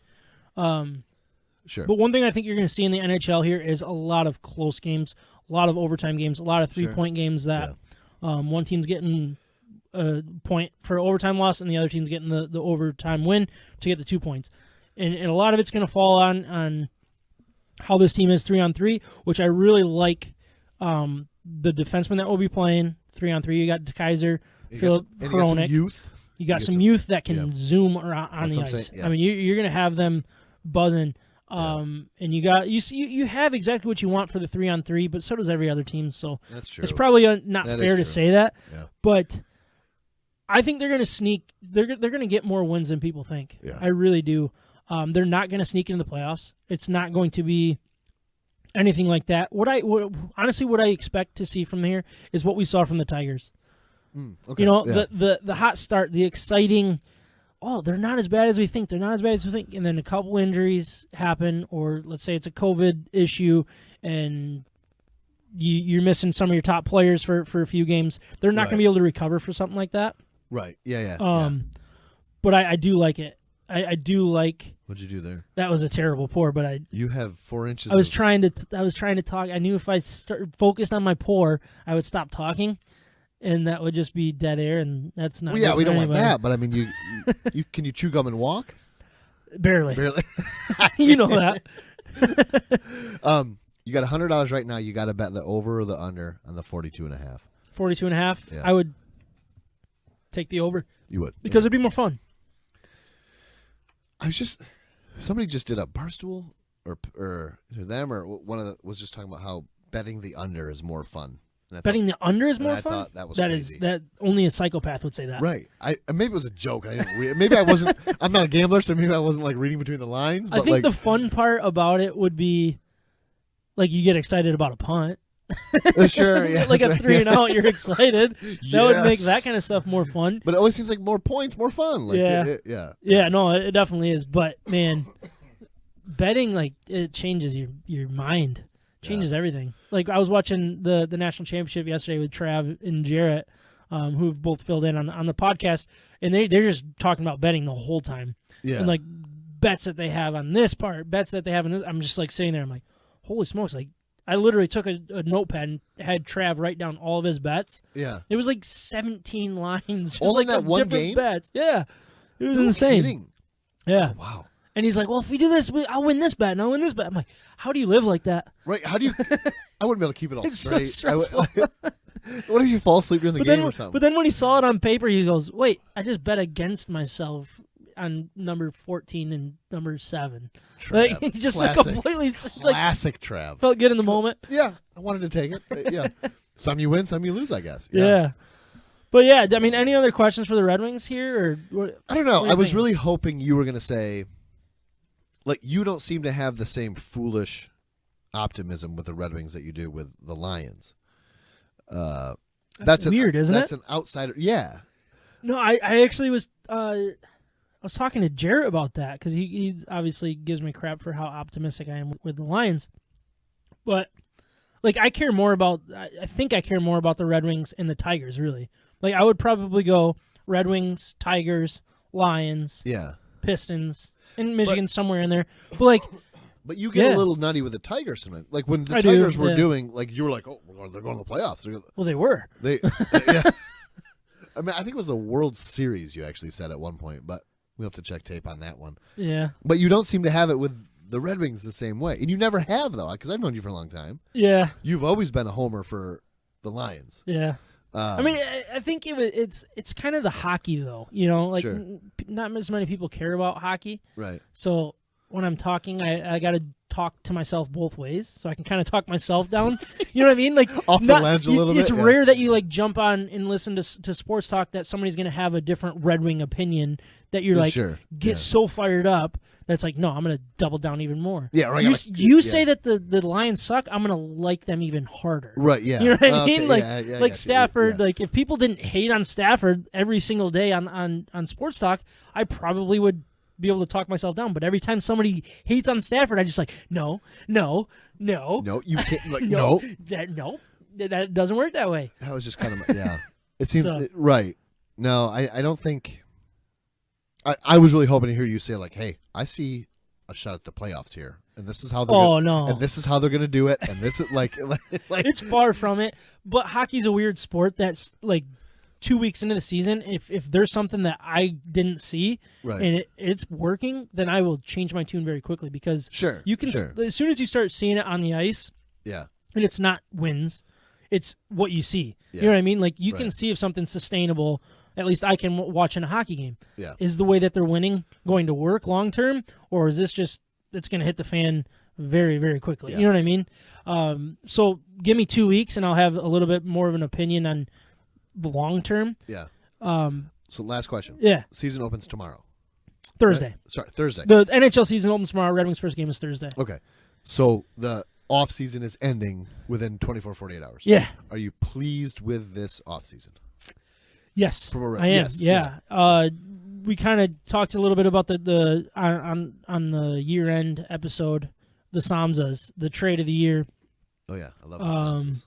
Sure. But one thing I think you're going to see in the NHL here is a lot of close games, a lot of overtime games, a lot of three-point games that one team's getting a point for overtime loss and the other team's getting the overtime win to get the 2 points. And a lot of it's going to fall on how this team is 3-on-3, which I really like. The defenseman that will be playing 3-on-3, you got DeKaiser, Philip Hronek. You got some youth that can zoom around on the ice. I mean, you're going to have them buzzing. And you have exactly what you want for the 3-on-3, but so does every other team. So that's true. It's probably not fair to say that, but I think they're going to sneak. They're going to get more wins than people think. Yeah. I really do. They're not going to sneak into the playoffs. It's not going to be anything like that. What I expect to see from here is what we saw from the Tigers. Okay. The hot start, the exciting oh, they're not as bad as we think. They're not as bad as we think. And then a couple injuries happen, or let's say it's a COVID issue, and you're missing some of your top players for a few games. They're not going to be able to recover for something like that. Right. Yeah. But I do like it. I do like. What'd you do there? That was a terrible pour, but You have 4 inches. I was trying to talk. I knew if I focused on my pour, I would stop talking, and that would just be dead air, and that's not. Well, yeah, good we for don't anybody. want that. But I mean, you can you chew gum and walk? Barely. Barely. You know that. You got $100 right now. You got to bet the over or the under on the 42.5. 42.5. Yeah. I would take the over. You would Because it'd be more fun. Somebody just did a Barstool or either them or one of the was just talking about how betting the under is more fun. Betting the under is more fun. I thought that was that crazy. that only a psychopath would say that. Right. Maybe it was a joke. I didn't read it. Maybe I wasn't. I'm not a gambler, so maybe I wasn't like reading between the lines. But I think the fun part about it would be, like, you get excited about a punt. Sure, yeah, like a right. 3-and-out, you're excited. That would make Yes. that kind of stuff more fun. But it always seems like more points, more fun. Like, Yeah. yeah. Yeah, no, it definitely is. But man, betting, like, it changes your mind, changes everything. Like, I was watching the national championship yesterday with Trav and Jarrett, who've both filled in on the podcast, and they're just talking about betting the whole time. Yeah. And like bets that they have on this part, bets that they have on this. I'm just like sitting there. I'm like, holy smokes! Like, I literally took a notepad and had Trav write down all of his bets. Yeah. It was like 17 lines. Just All like in that of one different game? bets. Yeah. It was No insane. kidding. Yeah. Oh, wow. And he's like, well, if we do this, I'll win this bet and I'll win this bet. I'm like, how do you live like that? Right. How do you? I wouldn't be able to keep it all It's so straight. stressful. What if you fall asleep during the game or something? But then when he saw it on paper, he goes, wait, I just bet against myself on number 14 and number 7. Trav. Like, he just like Classic. completely like, Classic Trav. felt good in the moment. Yeah. I wanted to take it. Yeah. Some you win, some you lose, I guess. Yeah. But yeah, I mean, any other questions for the Red Wings here? Or what, I don't know. what do you I was think? really hoping you were going to say, like, you don't seem to have the same foolish optimism with the Red Wings that you do with the Lions. That's weird, isn't it? That's an outsider. Yeah. No, I actually was I was talking to Jarrett about that because he obviously gives me crap for how optimistic I am with the Lions. But, like, I care more about I think I care more about the Red Wings and the Tigers, really. Like, I would probably go Red Wings, Tigers, Lions, Yeah. Pistons, and Michigan somewhere in there. But, like, But you get Yeah. a little nutty with the Tigers sometimes. Like, when the I do, Tigers were yeah. doing, like, you were like, oh, they're going to the playoffs. well, they were. They, yeah. I mean, I think it was the World Series you actually said at one point, but we'll have to check tape on that one. Yeah. But you don't seem to have it with the Red Wings the same way. And you never have, though, because I've known you for a long time. Yeah. You've always been a homer for the Lions. Yeah. I mean, I think it's kind of the hockey, though. You know, like, Sure. not as many people care about hockey. Right. So when I'm talking, I got to talk to myself both ways, so I can kind of talk myself down. You know what I mean? Like, Off the ledge a little bit, It's yeah. rare that you like jump on and listen to sports talk that somebody's going to have a different Red Wing opinion that you're like Sure. get Yeah. so fired up that's like, no, I'm going to double down even more. Yeah, right. You Yeah. say that the Lions suck, I'm going to like them even harder. Right, yeah. You know what I Okay, mean? Like, yeah, yeah, like yeah, Stafford. yeah. Like, if people didn't hate on Stafford every single day on sports talk, I probably would be able to talk myself down. But every time somebody hates on Stafford, I just like, no. No, you can't. Like, no, no. that doesn't work that way. That was just kind of, yeah. It seems, So- right. No, I don't think. I was really hoping to hear you say, like, hey, I see a shot at the playoffs here. And this is how they're Oh, gonna, no. And this is how they're going to do it. And this is like It's far from it. But hockey's a weird sport that's like 2 weeks into the season. If there's something that I didn't see Right. and it's working, then I will change my tune very quickly because Sure, you can sure. as soon as you start seeing it on the ice, yeah. and it's not wins, it's what you see. Yeah. You know what I mean? Like, you can Right. see if something's sustainable. At least I can watch in a hockey game. Yeah. Is the way that they're winning going to work long term, or is this just it's going to hit the fan very, very quickly? Yeah. You know what I mean? So give me 2 weeks, and I'll have a little bit more of an opinion on the long term. Yeah. Um, So last question. yeah, Season opens tomorrow. Thursday. Right? Sorry, Thursday. The NHL season opens tomorrow. Red Wings first game is Thursday. Okay. So the off season is ending within 24, 48 hours. Yeah. Are you pleased with this off season? Yes, From a- I am. yes, Yeah. we kind of talked a little bit about the on the year end episode, the Samsas, the trade of the year. Oh yeah, I love the Samsas.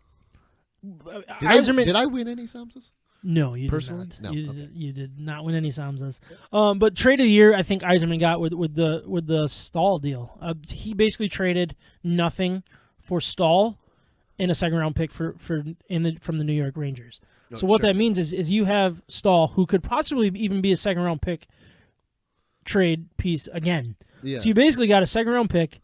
Did I win any Samsas? No, you personally? did not. No, You did not win any Samsas. But trade of the year, I think Eiserman got with the Stahl deal. He basically traded nothing for Stahl and a second round pick from the New York Rangers. So what that means is you have Stahl, who could possibly even be a second round pick trade piece again. Yeah. So you basically got a second round pick,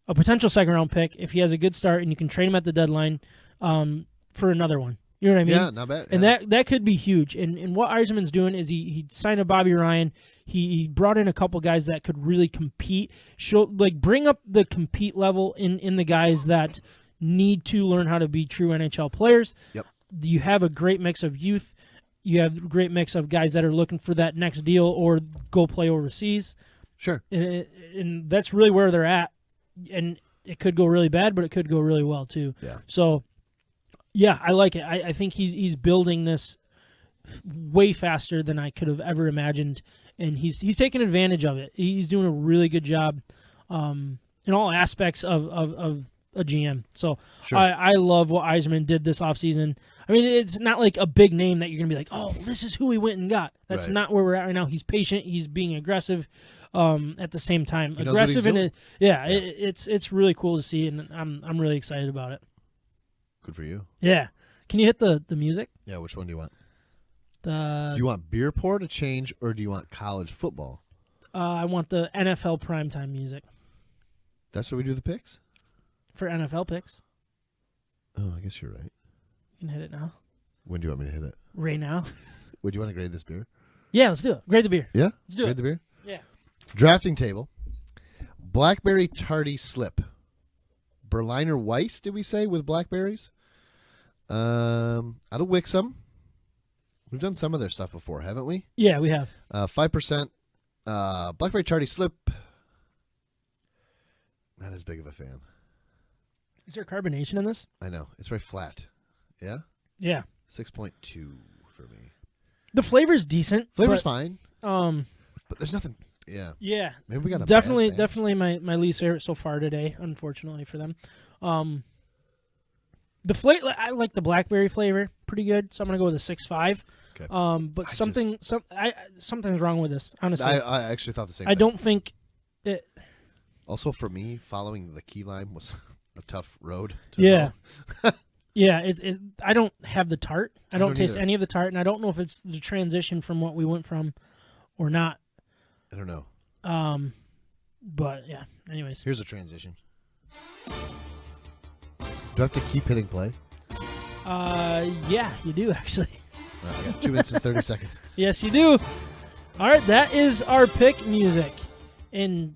a potential second round pick if he has a good start, and you can trade him at the deadline for another one. You know what I mean? Yeah, not bad. And that could be huge. And what Eiserman's doing is he signed a Bobby Ryan. He brought in a couple guys that could really compete. Bring up the compete level in the guys that need to learn how to be true NHL players. Yep. You have a great mix of youth. You have a great mix of guys that are looking for that next deal or go play overseas. Sure. And that's really where they're at. And it could go really bad, but it could go really well too. Yeah. So, yeah, I like it. I think he's building this way faster than I could have ever imagined, and he's taking advantage of it. He's doing a really good job in all aspects of a GM. So sure. I love what Eiserman did this offseason. I mean, it's not like a big name that you're going to be like, oh, this is who he went and got. That's not where we're at right now. He's patient. He's being aggressive at the same time. Aggressive in it. Yeah, it's really cool to see, and I'm really excited about it. Good for you. Yeah. Can you hit the music? Yeah, which one do you want? Do you want beer pour to change, or do you want college football? I want the NFL primetime music. That's where we do the picks? For NFL picks. Oh, I guess you're right. You can hit it now. When do you want me to hit it? Right now. Would you want to grade this beer? Yeah, let's do it. Grade the beer. Yeah? Let's do grade it. the beer? Yeah. Drafting table. Blackberry Tardy Slip. Berliner Weiss, did we say, with blackberries? Out of Wixom. We've done some of their stuff before, haven't we? Yeah, we have. 5%. Blackberry Tardy Slip. Not as big of a fan. Is there carbonation in this? I know. It's very flat. Yeah? Yeah. 6.2 for me. The flavor's decent. Flavor's fine. But there's nothing. Yeah. Yeah. Maybe we got a definitely my least favorite so far today, unfortunately for them. The flavor, I like the blackberry flavor, pretty good. So I'm gonna go with a 6.5. Okay. But something's wrong with this. Honestly, I actually thought the same thing. I don't think it. Also, for me, following the key lime was a tough road. Yeah. Yeah. I don't have the tart. I don't taste either. any of the tart, and I don't know if it's the transition from what we went from, or not. I don't know. But yeah. Anyways, here's a transition. Do I have to keep hitting play? Yeah, you do actually. I got 2 minutes and 30 seconds. Yes, you do. All right, that is our pick music. And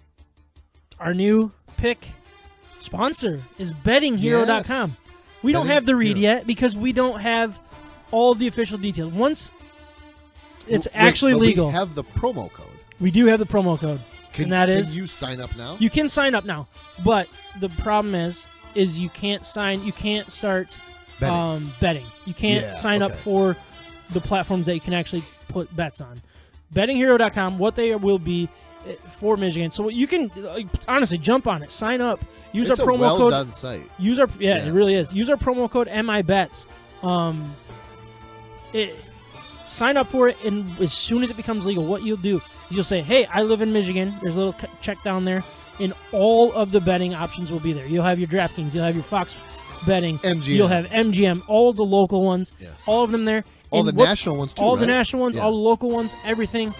our new pick sponsor is bettinghero.com. Yes. We don't have the read Hero. yet because we don't have all the official details. Once it's actually legal. We have the promo code. We do have the promo code. Can you sign up now? You can sign up now. But the problem is you can't start betting. You can't sign up for the platforms that you can actually put bets on. Bettinghero.com, what they will be for Michigan. So you can honestly jump on it. Sign up. Use it's our promo a code. done site. It really is. Use our promo code MIBETS. Sign up for it, and as soon as it becomes legal, what you'll do is you'll say, hey, I live in Michigan. There's a little check down there, and all of the betting options will be there. You'll have your DraftKings. You'll have your Fox betting. MGM. You'll have MGM, all the local ones, all of them there. All the national ones, too, all the national ones, all the local ones, everything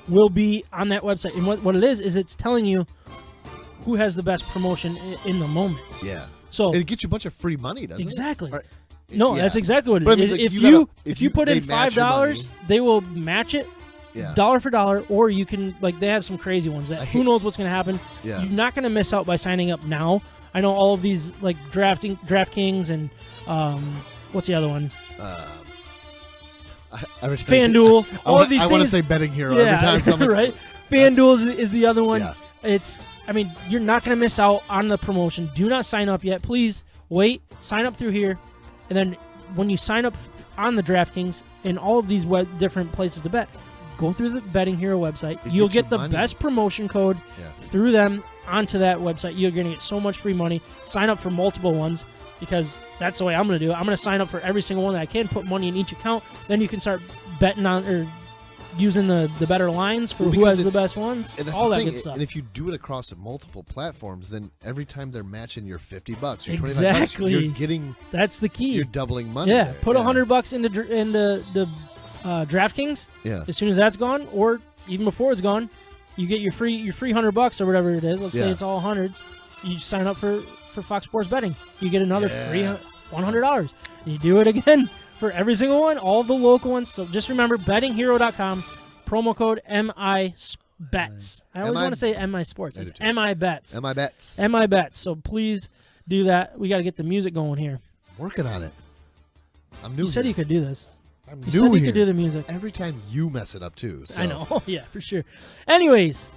will be on that website. And what it is it's telling you who has the best promotion in the moment. Yeah. So it gets you a bunch of free money, doesn't it? Exactly. That's exactly what it is. But I mean, if you put in $5, they will match it dollar for dollar, or you can they have some crazy ones that who knows what's going to happen. Yeah. You're not going to miss out by signing up now. I know all of these DraftKings and what's the other one? FanDuel. All of these things. I want to say Betting Hero every time. So Right. FanDuel is the other one. Yeah. You're not going to miss out on the promotion. Do not sign up yet. Please wait. Sign up through here. And then when you sign up on the DraftKings and all of these different places to bet, go through the Betting Hero website. They You'll get you get the money. best promotion code through them onto that website. You're going to get so much free money. Sign up for multiple ones because that's the way I'm going to do it. I'm going to sign up for every single one that I can, put money in each account. Then you can start betting on or using the better lines for who has the best ones. All that good stuff. And if you do it across multiple platforms, then every time they're matching your $50, your exactly. $25, you're getting. That's the key. You're doubling money. Yeah, there. put $100 into the DraftKings. Yeah. As soon as that's gone, or even before it's gone, you get your free $100 or whatever it is. Let's say it's all hundreds. You sign up for Fox Sports Betting. You get another free $100. You do it again for every single one, all the local ones. So just remember, bettinghero.com, promo code MIBETS. I always want to say MI Sports. It's MIBETS. MIBETS. MIBETS. So please do that. We got to get the music going here. Working on it. I'm new. You said here. you could do this. I'm You new said you here. could do the music. Every time you mess it up too. So. I know. Yeah, for sure. Anyways,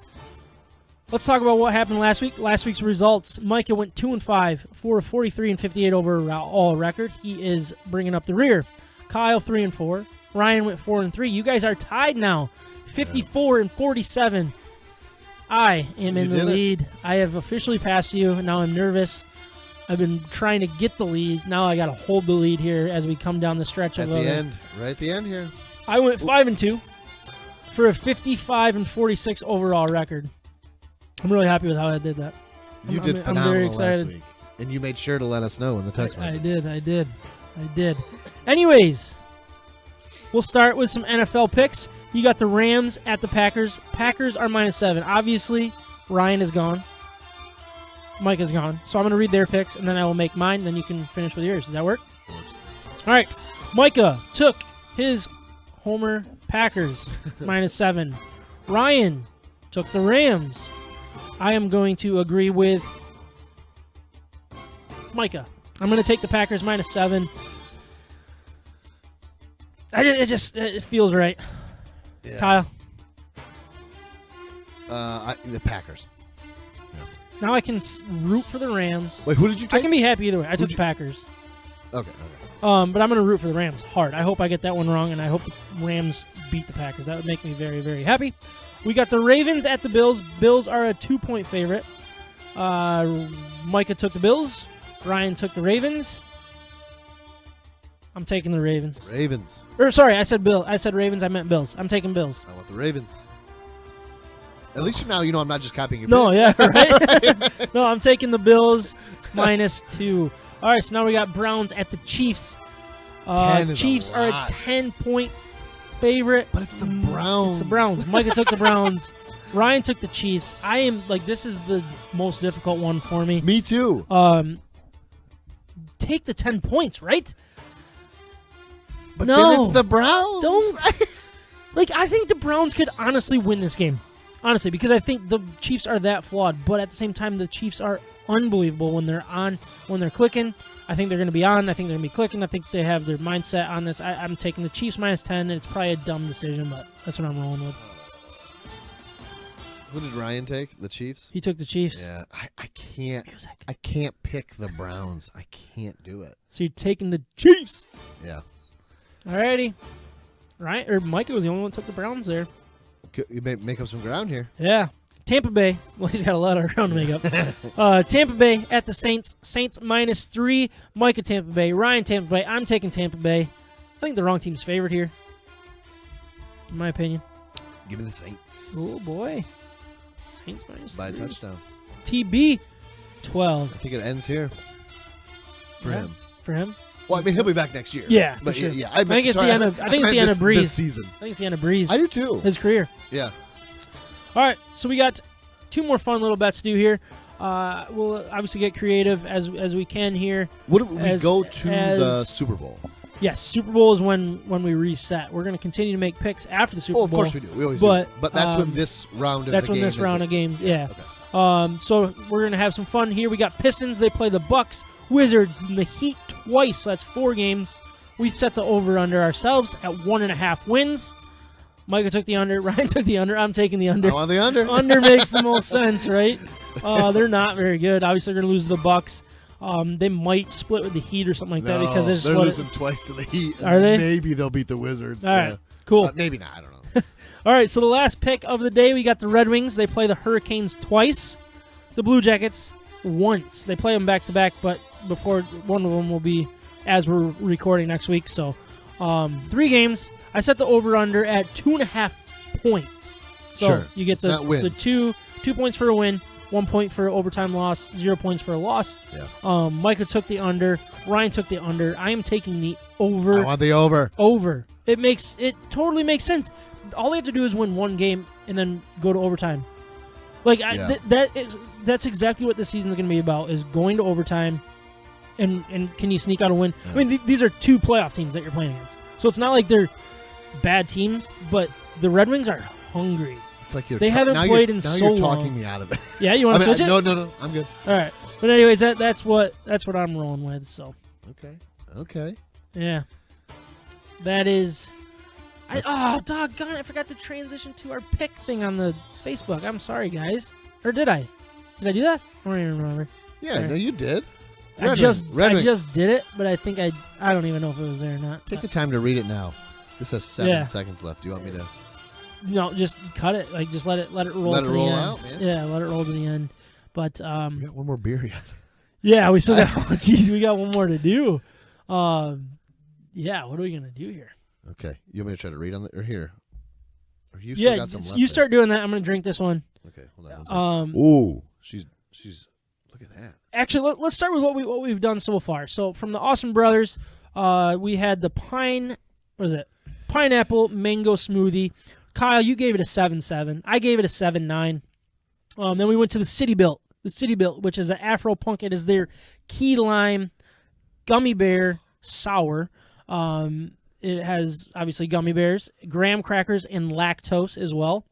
let's talk about what happened last week. Last week's results. Micah went 2-5 for a 43 and 58 overall record. He is bringing up the rear. Kyle 3-4. Ryan went 4-3. You guys are tied now, 54 and 47. I am in the lead. I have officially passed you. Now I'm nervous. I've been trying to get the lead. Now I got to hold the lead here as we come down the stretch at of the end. Right at the end here. I went 5-2 for a 55 and 46 overall record. I'm really happy with how I did that. You did phenomenal I'm very excited. last week, and you made sure to let us know in the text message. I did. Anyways, we'll start with some NFL picks. You got the Rams at the Packers. Packers are -7. Obviously, Ryan is gone. Mike is gone. So I'm going to read their picks, and then I will make mine, and then you can finish with yours. Does that work? All right. Micah took his Homer Packers, -7. Ryan took the Rams. I am going to agree with Micah. I'm going to take the Packers -7. It feels right. Yeah. Kyle? The Packers. Now I can root for the Rams. Wait, who did you take? I can be happy either way. I took the Packers. Okay. But I'm going to root for the Rams hard. I hope I get that one wrong, and I hope the Rams beat the Packers. That would make me very, very happy. We got the Ravens at the Bills. Bills are a 2-point favorite. Micah took the Bills. Ryan took the Ravens. I'm taking the Ravens. Ravens. Sorry, I said Bill. I said Ravens. I meant Bills. I'm taking Bills. I want the Ravens. At least now you know I'm not just copying your No, picks. yeah, right? No, I'm taking the Bills -2. All right, so now we got Browns at the Chiefs. 10 is Chiefs are a 10-point favorite. But it's the Browns. It's the Browns. Micah took the Browns. Ryan took the Chiefs. I am this is the most difficult one for me. Me too. Take the 10 points, right? But no, then it's the Browns. Don't. I think the Browns could honestly win this game. Honestly, because I think the Chiefs are that flawed. But at the same time, the Chiefs are unbelievable when they're on, when they're clicking. I think they're going to be on. I think they're going to be clicking. I think they have their mindset on this. I'm taking the Chiefs -10. It's probably a dumb decision, but that's what I'm rolling with. Who did Ryan take? The Chiefs? He took the Chiefs. Yeah, I can't. Music. I can't pick the Browns. I can't do it. So you're taking the Chiefs. Yeah. Alrighty. Right? Or Micah was the only one who took the Browns there. You may make up some ground here. Yeah. Tampa Bay. Well, he's got a lot of ground to make up. Tampa Bay at the Saints. Saints -3. Micah Tampa Bay. Ryan Tampa Bay. I'm taking Tampa Bay. I think the wrong team's favored here. In my opinion. Give me the Saints. Oh, boy. Saints -3. By a touchdown. TB 12. I think it ends here. For him. For him? Well, I mean, he'll be back next year. Yeah, but for sure. yeah. I think it's the end of Breeze. This season. I think it's the end of Breeze. I do too. His career. Yeah. All right, so we got two more fun little bets to do here. We'll obviously get creative as we can here. What do we go to the Super Bowl? Yes, Super Bowl is when we reset. We're going to continue to make picks after the Super Bowl. Oh, of course we do. We always do. But that's when this round of the game. That's when this round of games. Yeah. Okay. So we're going to have some fun here. We got Pistons. They play the Bucks, Wizards, and the Heat twice. That's 4 games. We set the over-under ourselves at 1.5 wins. Micah took the under. Ryan took the under. I'm taking the under. I want the under. Under makes the most sense, right? They're not very good. Obviously, they're going to lose to the Bucks. They might split with the Heat or something like that because they're losing twice to the Heat. Are they? Maybe they'll beat the Wizards. All right, cool. Maybe not. I don't know. All right, so the last pick of the day, we got the Red Wings. They play the Hurricanes twice. The Blue Jackets once. They play them back-to-back, but before one of them will be as we're recording next week. So 3 games. I set the over-under at 2.5 points. So Sure. you get the two points for a win, 1 point for overtime loss, 0 points for a loss. Yeah. Micah took the under. Ryan took the under. I am taking the over. I want the over. Over. It totally makes sense. All they have to do is win 1 game and then go to overtime. Like that's exactly what this season is going to be about: is going to overtime, and can you sneak out a win? Yeah. I mean, these are 2 playoff teams that you're playing against, so it's not like they're bad teams. But the Red Wings are hungry. They haven't played in so long. Now you're talking me out of it. Yeah, you want to switch it? No, I'm good. All right, but anyways, that's what I'm rolling with. So Okay. yeah, that is. Doggone it, I forgot to transition to our pick thing on the Facebook. I'm sorry, guys. Or did I? Did I do that? I don't even remember. Yeah, no, you did. I just did it, but I think I don't even know if it was there or not. Take the time to read it now. This has 7 seconds left. Do you want me to? No, just cut it. Like, just let it roll. Let it roll the end. out, man. Yeah, let it roll to the end. But We got one more beer yet. yeah, we still got. We got one more to do. Yeah, what are we gonna do here? Okay, you want me to try to read on the or here? Or you still got some left you there? start doing that. I'm gonna drink this one. Okay, hold on. Ooh, she's. Look at that. Actually, let's start with what we've done so far. So from the Awesome Brothers, we had the pineapple mango smoothie. Kyle, you gave it a 7.7. I gave it a 7.9. Then we went to the City Built, which is an Afro Punk. It is their key lime gummy bear sour. It has obviously gummy bears, graham crackers, and lactose as well.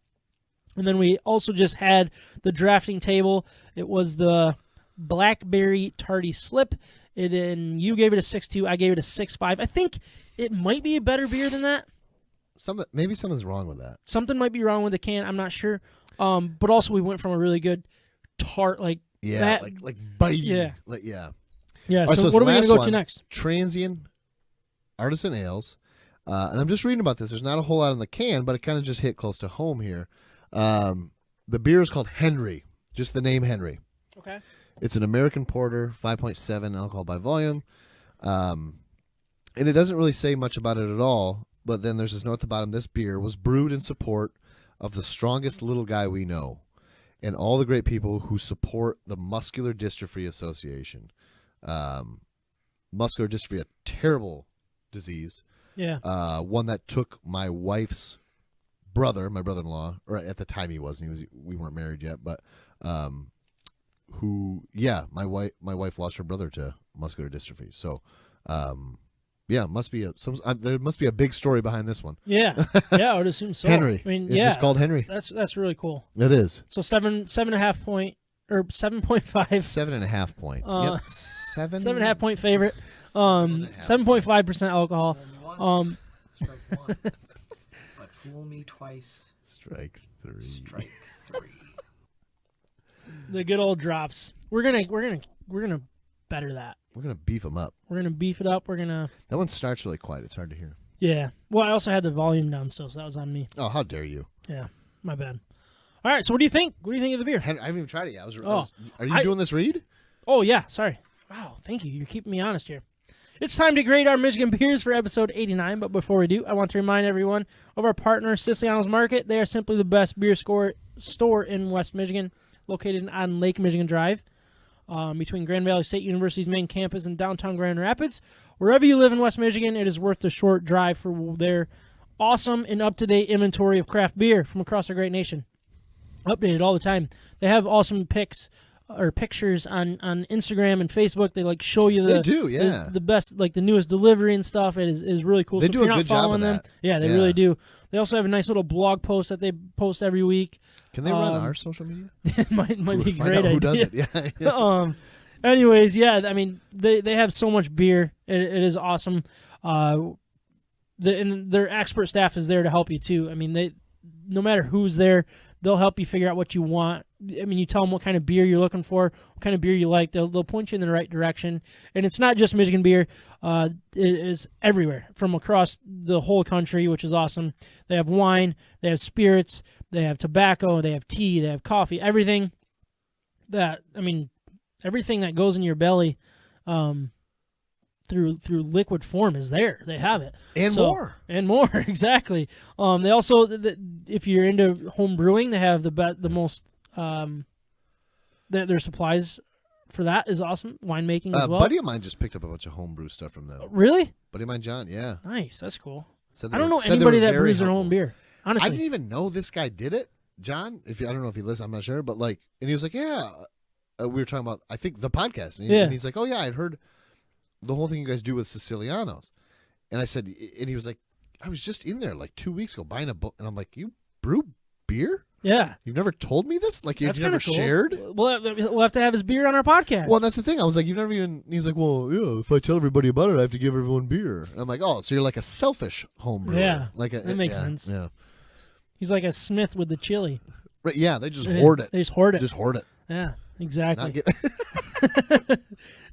And then we also just had the drafting table. It was the blackberry tardy slip. And you gave it a 6.2. I gave it a 6.5. I think it might be a better beer than that. Maybe something's wrong with that. Something might be wrong with the can. I'm not sure. But also we went from a really good tart like that. like bitey. Yeah. Yeah. Right, so what are we gonna go to next? Transient Artisan ales. And I'm just reading about this. There's not a whole lot in the can, but it kind of just hit close to home here. The beer is called Henry. Just the name Henry. Okay. It's an American porter, 5.7 alcohol by volume. And it doesn't really say much about it at all, but then there's this note at the bottom. This beer was brewed in support of the strongest little guy we know and all the great people who support the Muscular Dystrophy Association. Muscular dystrophy, a terrible disease. Yeah. One that took my wife's brother, my brother-in-law, or at the time he wasn't. We weren't married yet, but my wife lost her brother to muscular dystrophy. So, must be there must be a big story behind this one. Yeah, I would assume so. Henry. I mean, it's just called Henry. That's really cool. It is. So 7.5 point or 7.5. 7.5 point. Yep. 7.5 point favorite. 7.5% alcohol. Strike one. But fool me twice. Strike three. Strike three. The good old drops. We're gonna better that. We're gonna beef them up. We're gonna beef it up. That one starts really quiet. It's hard to hear. Yeah. Well, I also had the volume down still, so that was on me. Oh, how dare you? Yeah, my bad. All right. So what do you think? What do you think of the beer? I haven't even tried it yet. Are you doing this read? Oh yeah. Sorry. Wow. Thank you. You're keeping me honest here. It's time to grade our Michigan beers for episode 89, but before we do, I want to remind everyone of our partner, Siciliano's Market. They are simply the best beer store in West Michigan, located on Lake Michigan Drive, between Grand Valley State University's main campus and downtown Grand Rapids. Wherever you live in West Michigan, it is worth the short drive for their awesome and up-to-date inventory of craft beer from across our great nation. Updated all the time. They have awesome pictures on Instagram and Facebook. They show you the best, the newest delivery and stuff. It is really cool. They so do if you're a not good job following of them, that. Yeah, they really do. They also have a nice little blog post that they post every week. Can they run our social media? It might be a Find great out idea. who does it? Yeah. Anyways, yeah. I mean, they have so much beer. It is awesome. And their expert staff is there to help you too. I mean, no matter who's there, They'll help you figure out what you want. I mean, you tell them what kind of beer you're looking for, what kind of beer you like. They'll point you in the right direction. And it's not just Michigan beer. It is everywhere from across the whole country, which is awesome. They have wine, they have spirits, they have tobacco, they have tea, they have coffee, everything that goes in your belly through liquid form is there. They have it. And more, exactly. They also, if you're into home brewing, they have the most. Their supplies for that is awesome. Winemaking as well. A buddy of mine just picked up a bunch of homebrew stuff from them. Really? Buddy of mine, John. Yeah. Nice. That's cool. I don't know anybody that brews their own beer. Honestly, I didn't even know this guy did it, John. I don't know if he listens, I'm not sure, but and he was like, yeah. We were talking about, I think, the podcast, and he's like, oh yeah, I'd heard the whole thing you guys do with Sicilianos, and I said, and he was like, I was just in there like 2 weeks ago buying a book, and I'm like, you brew beer? Yeah. You've never told me this? Like, you've That's never cool. shared? We'll have to have his beer on our podcast. Well, that's the thing. I was like, you've never even... He's like, well, yeah, if I tell everybody about it, I have to give everyone beer. And I'm like, oh, so you're like a selfish home brewer. Yeah, that makes sense. Yeah. He's like a Smith with the chili. Right, yeah, they just hoard it. They just hoard it. Just hoard it. Yeah, exactly. Not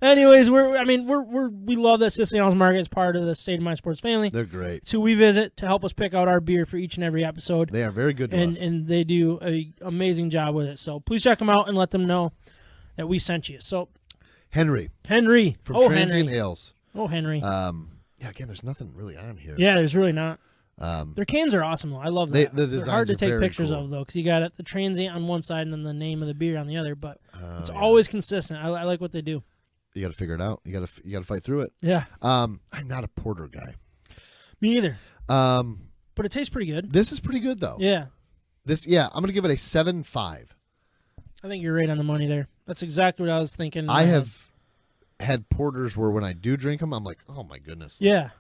Anyways, we love that Siciliano's Market is part of the State of Mind Sports family. They're great. It's who we visit to help us pick out our beer for each and every episode. They are very good to us. And they do an amazing job with it. So please check them out and let them know that we sent you. So Henry from Transient Ales. Oh, Henry. Yeah, again, there's nothing really on here. Yeah, there's really not. Their cans are awesome, though. I love that. They're hard to take pictures cool. of, though, because you got the Transient on one side and then the name of the beer on the other. But it's always consistent. I like what they do. You got to figure it out. You got to fight through it. Yeah. I'm not a porter guy. Me either. But it tastes pretty good. This is pretty good, though. Yeah. I'm going to give it a 7.5. I think you're right on the money there. That's exactly what I was thinking. I have had porters where when I do drink them, I'm like, oh my goodness. Yeah.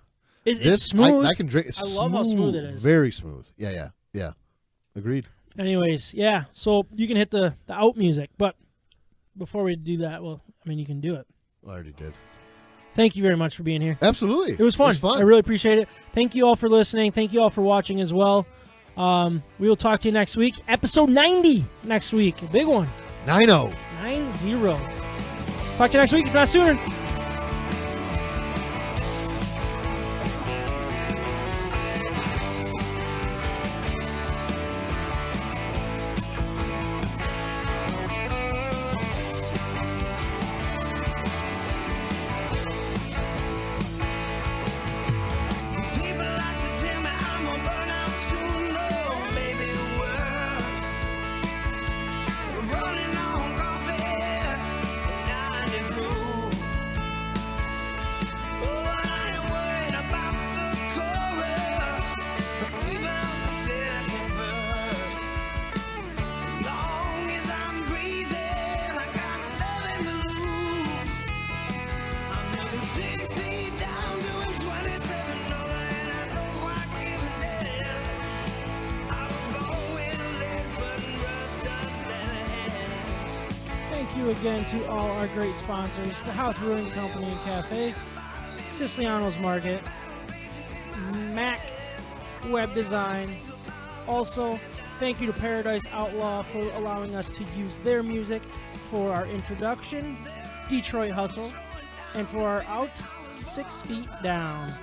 It's smooth. I can drink. It's love how smooth it is. Very smooth. Yeah. Agreed. Anyways, yeah. So you can hit the out music, but before we do that, you can do it. I already did. Thank you very much for being here. Absolutely. It was fun. I really appreciate it. Thank you all for listening. Thank you all for watching as well. We will talk to you next week. Episode 90 next week. A big one. 90. 90. Talk to you next week, if not sooner. Again to all our great sponsors, the House Brewing Company and Cafe, Siciliano's Market, Mac Web Design. Also, thank you to Paradise Outlaw for allowing us to use their music for our introduction, Detroit Hustle, and for our out 6 feet down.